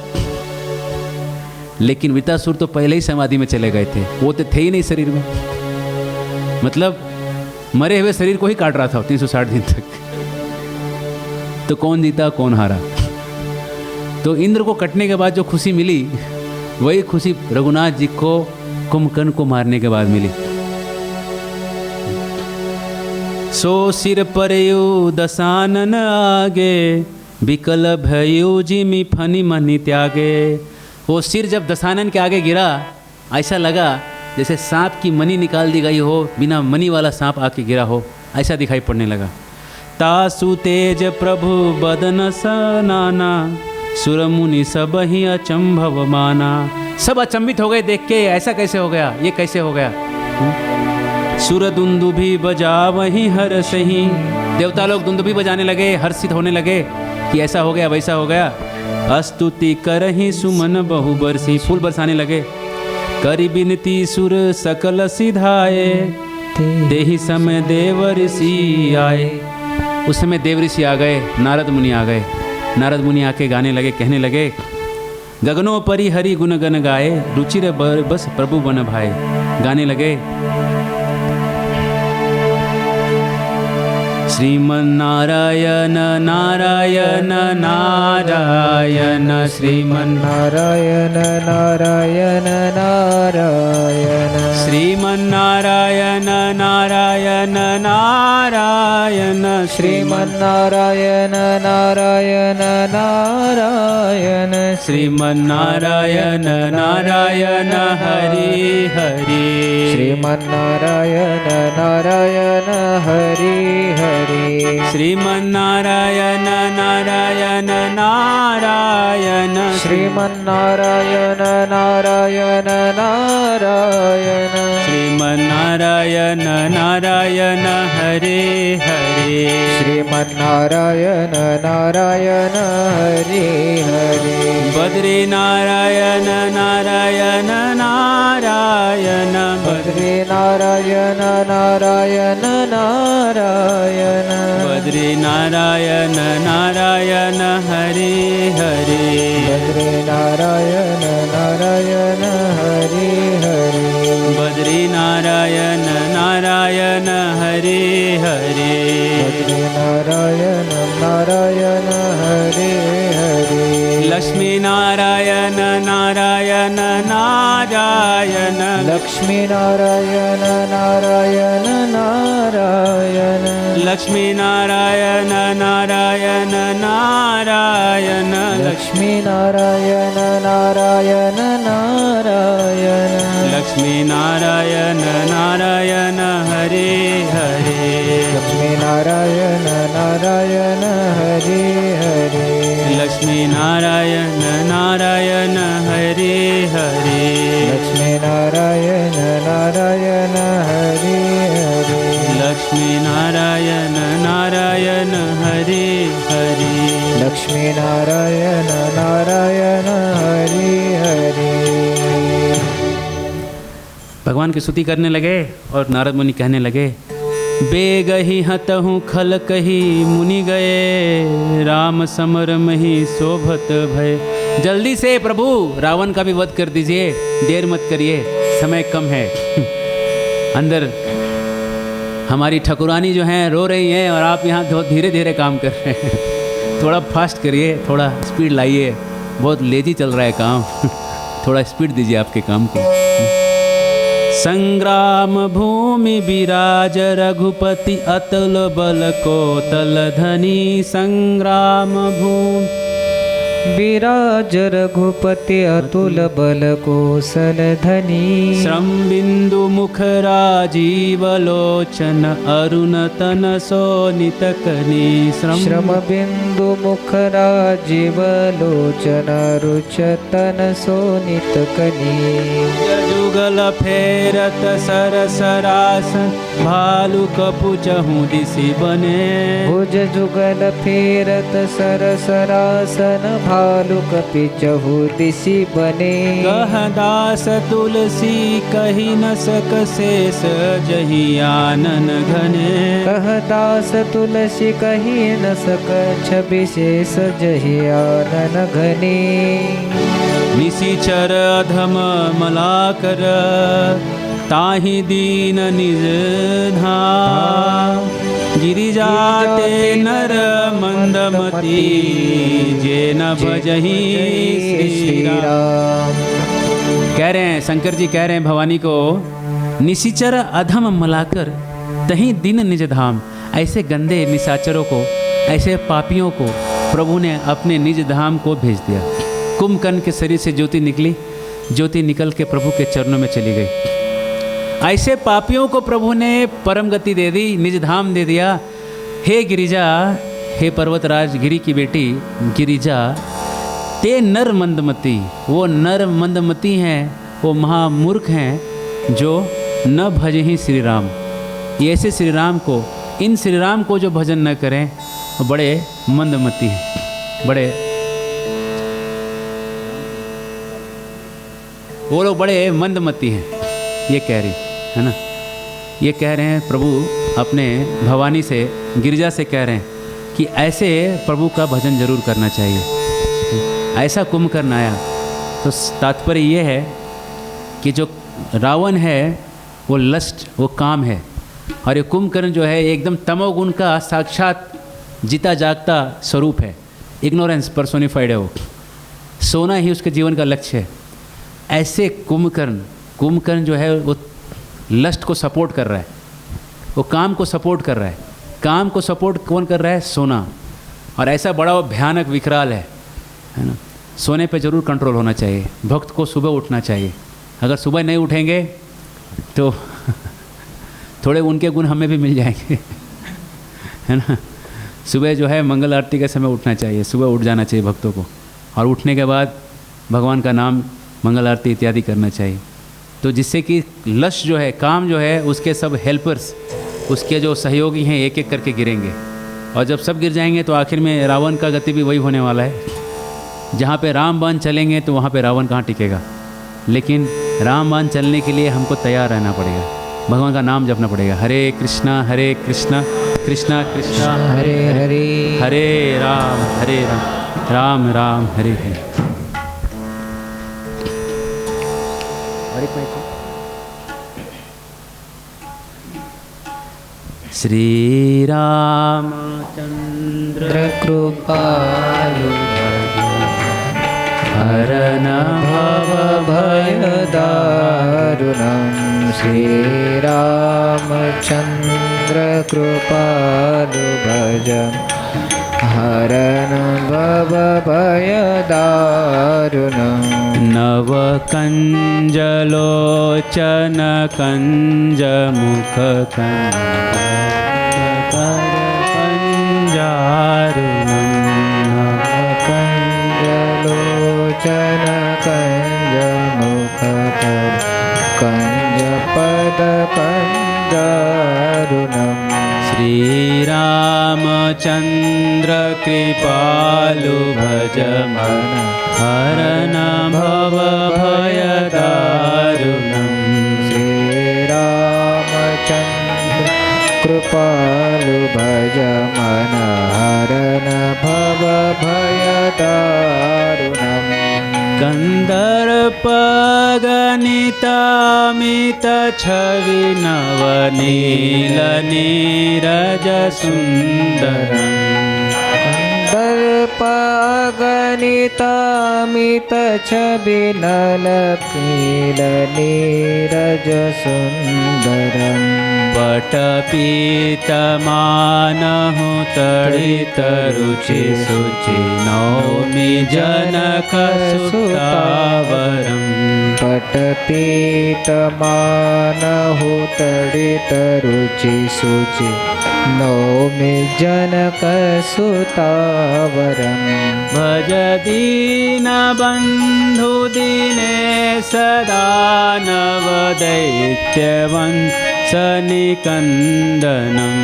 लेकिन वृतासुर तो पहले ही समाधि में चले गए थे, वो तो थे ही नहीं शरीर में, मतलब मरे हुए शरीर को ही काट रहा था 360 दिन तक। तो कौन जीता कौन हारा? तो इंद्र को कटने के बाद जो खुशी मिली, वही खुशी रघुनाथ जी को कुंभकर्ण को मारने के बाद मिली। सो सिर परयु दसानन आगे, विकल भयु जिमि फनि मनि त्यागे। वो सिर जब दसानन के आगे गिरा, ऐसा लगा जैसे सांप की मनी निकाल दी गई हो, बिना मनी वाला सांप आके गिरा हो, ऐसा दिखाई पड़ने लगा। तासु तेज प्रभु बदन सनाना, सुर मुनि सब ही अचंभव माना। सब अचंभित हो गए देख के, ऐसा कैसे हो गया, ये कैसे हो गया। सुर दुंदुभि बजा वही हर सही। देवता लोग दुंदुभि बजाने लगे, हर्षित होने लगे कि ऐसा हो गया वैसा हो गया। अस्तुति करहि सुमन बहु बरसी, फूल बरसाने लगे। करि बिनती सुर सकल सिधाए, देहि समय देव ऋषि आए। उस समय देव ऋषि आ गए, नारद मुनि आ गए। नारद मुनि आके गाने लगे, कहने लगे, गगनों परि हरि गुण गन गाए, रुचिर बस प्रभु बन भाए। गाने लगे, श्रीमन्नारायण नारायण नारायण, श्रीमन्नारायण नारायण नारायण, श्रीमन्नारायण नारायण नारायण, श्रीमन्नारायण नारायण नारायण, श्रीमन्नारायण नारायण हरि हरि, श्रीमन्नारायण नारायण हरि हरि, श्रीमन्नारायण नारायण नारायण, श्रीमन्नारायण नारायण नारायण, श्रीमन्नारायण नारायण हरे हरे, श्रीमन्नारायण नारायण हरे हरे, बद्री नारायण नारायण नारायण, बद्री नारायण नारायण नारायण, बद्री नारायण नारायण हरे हरे, बद्री नारायण नारायण हरे हरे, बद्री नारायण नारायण हरे हरे, बद्री नारायण नारायण हरे हरे, लक्ष्मी नारायण नारायण नारायण, लक्ष्मी नारायण नारायण नारायण, लक्ष्मी नारायण नारायण नारायण, लक्ष्मी नारायण नारायण नारायण, लक्ष्मी नारायण नारायण हरे हरे, लक्ष्मी नारायण नारायण हरे हरे, लक्ष्मी नारायण नारायण हरे हरे, लक्ष्मी नारायण नारायण हरे हरे, लक्ष्मी नारायण नारायण हरे हरे, लक्ष्मी नारायण नारायण हरे हरे। भगवान की स्तुति करने लगे और नारद मुनि कहने लगे, बेगहि हतहु खल कही मुनि गए, राम समर मही शोभत भय, जल्दी से प्रभु रावण का भी वध कर दीजिए, देर मत करिए, समय कम है। अंदर हमारी ठकुरानी जो हैं रो रही हैं और आप यहाँ धीरे धीरे काम कर रहे हैं। थोड़ा फास्ट करिए, थोड़ा स्पीड लाइए, बहुत लेजी चल रहा है काम। थोड़ा स्पीड दीजिए आपके काम को। संग्राम भूमि विराज रघुपति अतुल बल को तल धनी। संग्राम भूमि विराज रघुपति अतुल बल कौशल धनी। श्रम बिंदु मुख राजीव लोचन अरुण तन सोनित कनी। श्रम बिंदु मुख राजीव लोचन रुचतन सोनित कनी। जुगल फेरत सरसरासन भालु कपुचहु दिशि बने। भुज जुगल फेरत सरसरासन भालु कपिचहु दिशि बने। कह दास तुलसी कही न सक शेष जहि आनन घने। कह दास तुलसी कही न सक छवि शेष जहि आनन घने। निशिचर अधम मलाकर ताहि दीन निज धाम। गिरिजाते नर मंदमती जे न भजहि श्री राम। कह रहे हैं, शंकर जी कह रहे हैं भवानी को, निशिचर अधम मलाकर तहीं दीन निज धाम। ऐसे गंदे निशाचरों को, ऐसे पापियों को प्रभु ने अपने निज धाम को भेज दिया। कुंभकर्ण के शरीर से ज्योति निकली, ज्योति निकल के प्रभु के चरणों में चली गई। ऐसे पापियों को प्रभु ने परम गति दे दी, निज धाम दे दिया। हे गिरिजा, हे पर्वतराज गिरि की बेटी गिरिजा, ते नर मंदमती, वो नर मंदमती हैं, वो महामूर्ख हैं जो न भजहि श्री राम। ये ऐसे श्री राम को, इन श्री राम को जो भजन न करें वो बड़े मंदमती हैं, वो लोग बड़े मंदमती हैं। ये कह रही है ना, ये कह रहे हैं प्रभु अपने भवानी से, गिरिजा से कह रहे हैं कि ऐसे प्रभु का भजन जरूर करना चाहिए। ऐसा कुंभकर्ण आया तो तात्पर्य ये है कि जो रावण है वो लस्ट, वो काम है, और ये कुंभकर्ण जो है एकदम तमोगुण का साक्षात जीता जागता स्वरूप है। इग्नोरेंस पर्सोनिफाइड है वो, सोना ही उसके जीवन का लक्ष्य है। ऐसे कुंभकर्ण जो है वो लस्ट को सपोर्ट कर रहा है, वो काम को सपोर्ट कर रहा है। काम को सपोर्ट कौन कर रहा है? सोना। और ऐसा बड़ा वो भयानक विकराल है ना। सोने पे ज़रूर कंट्रोल होना चाहिए। भक्त को सुबह उठना चाहिए। अगर सुबह नहीं उठेंगे तो थोड़े उनके गुण हमें भी मिल जाएंगे, है ना। सुबह जो है मंगल आरती के समय उठना चाहिए, सुबह उठ जाना चाहिए भक्तों को, और उठने के बाद भगवान का नाम, मंगल आरती इत्यादि करना चाहिए। तो जिससे कि लश जो है, काम जो है, उसके सब हेल्पर्स, उसके जो सहयोगी हैं, एक एक करके गिरेंगे। और जब सब गिर जाएंगे तो आखिर में रावण का गति भी वही होने वाला है। जहाँ पे रामबाण चलेंगे तो वहाँ पे रावण कहाँ टिकेगा। लेकिन रामबाण चलने के लिए हमको तैयार रहना पड़ेगा, भगवान का नाम जपना पड़ेगा। हरे कृष्णा कृष्णा कृष्णा हरे हरे, हरे राम राम राम हरे हरे। श्री रामचंद्र कृपालु हरन भव भय दारुणं। श्री रामचंद्र कृपालु भज हरन भव भय दारुणं। नव कंजलोचन कंज मुख कंजारुणं। कंजलोचन कंज मुख कंज पद कंजारुणं। श्री रामचंद्र कृपालु भज मन हरन भव भय दारुणं। श्री रामचंद्र कृपालु भज मन हरन भव भय दारुणं। पीतामित छवि नवनील नीरज सुंदरम् दर्पगणितामित छवि नलनील नीरज सुंदरम् पटपीतमानहु तडित रुचि शुचि नौमि जनक सुतावरम् पटपीतमानहु तडित रुचि शुचि नौमि जनक सुतावरम् भज दीन बंधु दिनेश दानव दैत्यवंशनिकन्दनम्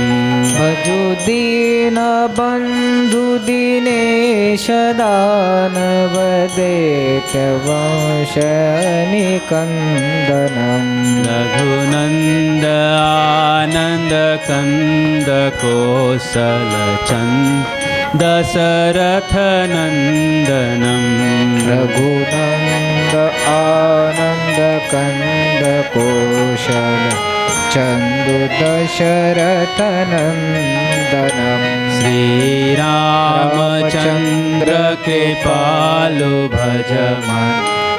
भजो दीन बंधु दिनेश दानव दैत्यवंशनिकन्दनम् रघुनंद आनंद कंद कौशल चंद दशरथ नंदनम् रघुनंद आनंद कंद कौशल चंदु दशरथ नंदनम् श्री रामचंद्र कृपालु भज मन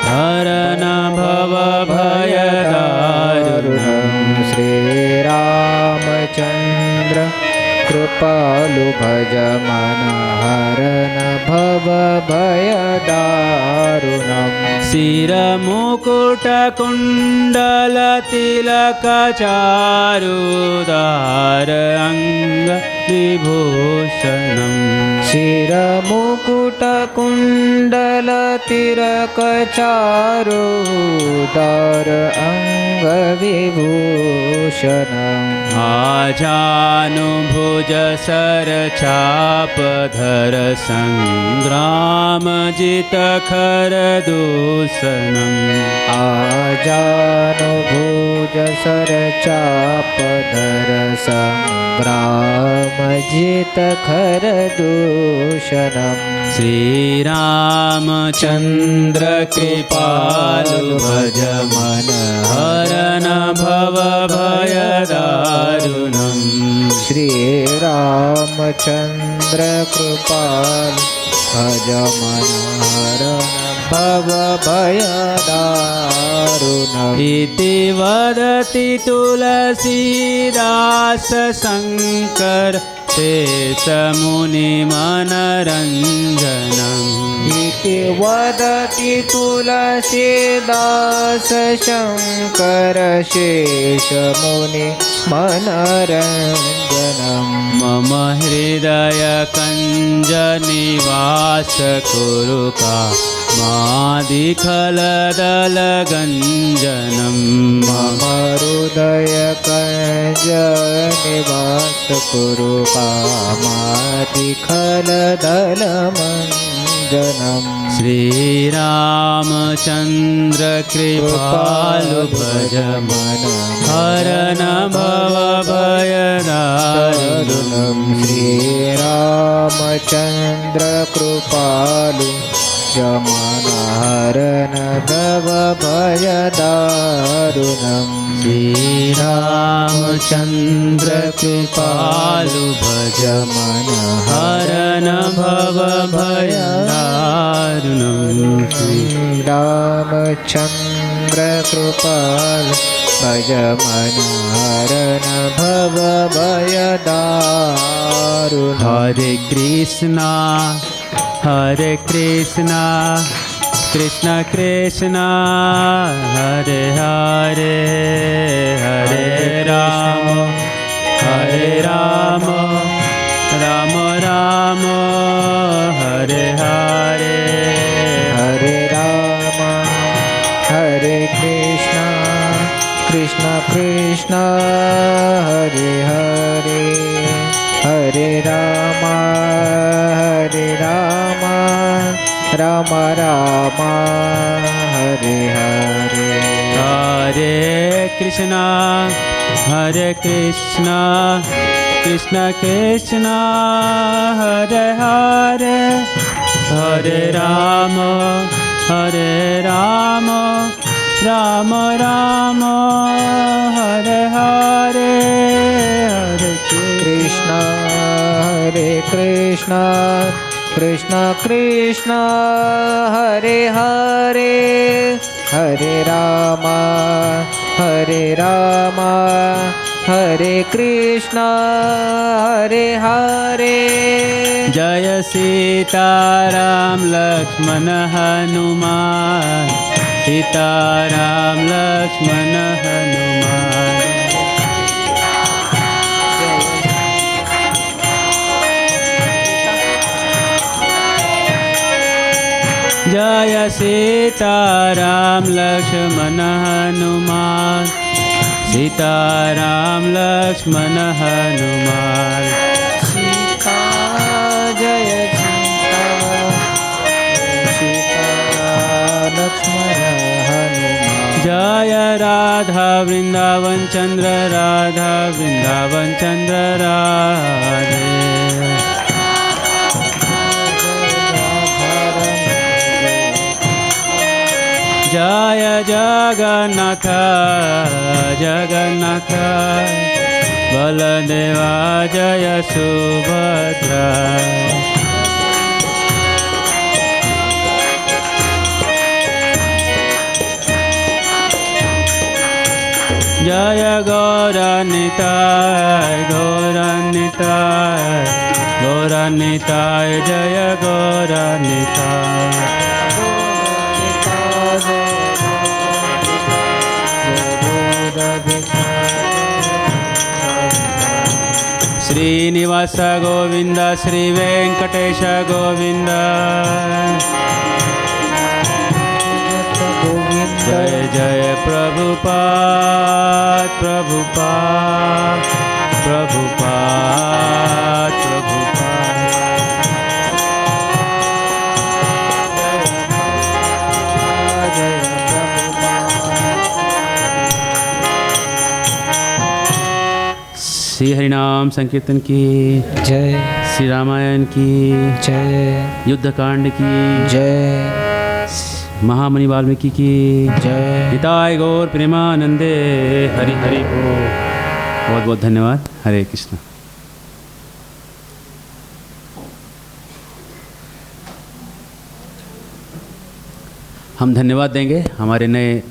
हरन भव भय दारुणम् श्री रामचंद्र कृपालु भज मन हरन भव भय दारुणम् शिर मुकुट कुंडल तिलक चारुदार अंग विभूषणम् शिर मुकुट कुंडल तिलक चारुदार अंग विभूषणम् आजानुभुज सर चाप धर संग्राम जित खर दूषणम् आजानुभुज सर चाप धर संग्राम जित खर दूषणम् श्री रामचंद्र कृपालु भज मन हरन भव भय दारुणम् श्री रामचंद्र कृपालु भज मन हरन भव भय दारुणम् इति वदति तुलसीदास शंकर शेष मुनि मनरंजनम् इति वदति तुलसीदास शंकर शेष मुनि मनरंजनम् मम हृदय कंज निवास कुरु का मादिखलदल गंजनम् मम हृदय कंज निवास कुरु कामादिखलदल मंजनम् श्री रामचंद्र कृपालु भज मन हरन भव भय दारुणम् श्री रामचंद्र कृपालु जमन हरन भव भय दारुणम् श्री रामचंद्र कृपालु भज मन हरन भव भय दारुणम् श्री रामचंद्र कृपालु भज मन हरन भव भय दारुणम् हरे कृष्णा कृष्ण कृष्ण हरे हरे हरे राम राम राम हरे हरे हरे राम हरे कृष्ण कृष्ण कृष्ण हरे हरे हरे राम राम राम हरे हरे हरे कृष्णा कृष्ण कृष्ण हरे हरे हरे राम राम राम हरे हरे हरे कृष्ण हरे कृष्ण कृष्ण कृष्ण हरे हरे हरे राम हरे कृष्ण हरे हरे। जय सीताराम लक्ष्मण हनुमान सीताराम लक्ष्मण हनुमान। जय सीताराम लक्ष्मण हनुमान सीताराम लक्ष्मण हनुमान। सीता जय सीता लक्ष्मण हनुमान। जय राधा वृंदावन चंद्र राधा वृंदावन चंद्र राधे। जय जगन्नाथ जगन्नाथ बलदेवा जय सुभद्रा। जय गौरनिताय गौरनिताय गौरनिताय जय गौरनिताय। श्रीनिवास गोविंद श्री वेंकटेश गोविंद। जय जय प्रभुपाद प्रभुपाद प्रभुपाद प्रभुपाद। श्री हरिनाम संकीर्तन की जय। श्री रामायण की जय। युद्धकांड की जय। महामुनि वाल्मीकि की जय। निताय गौर प्रेमानंदे हरि हरि बोल। बहुत बहुत धन्यवाद। हरे कृष्ण। हम धन्यवाद देंगे हमारे नए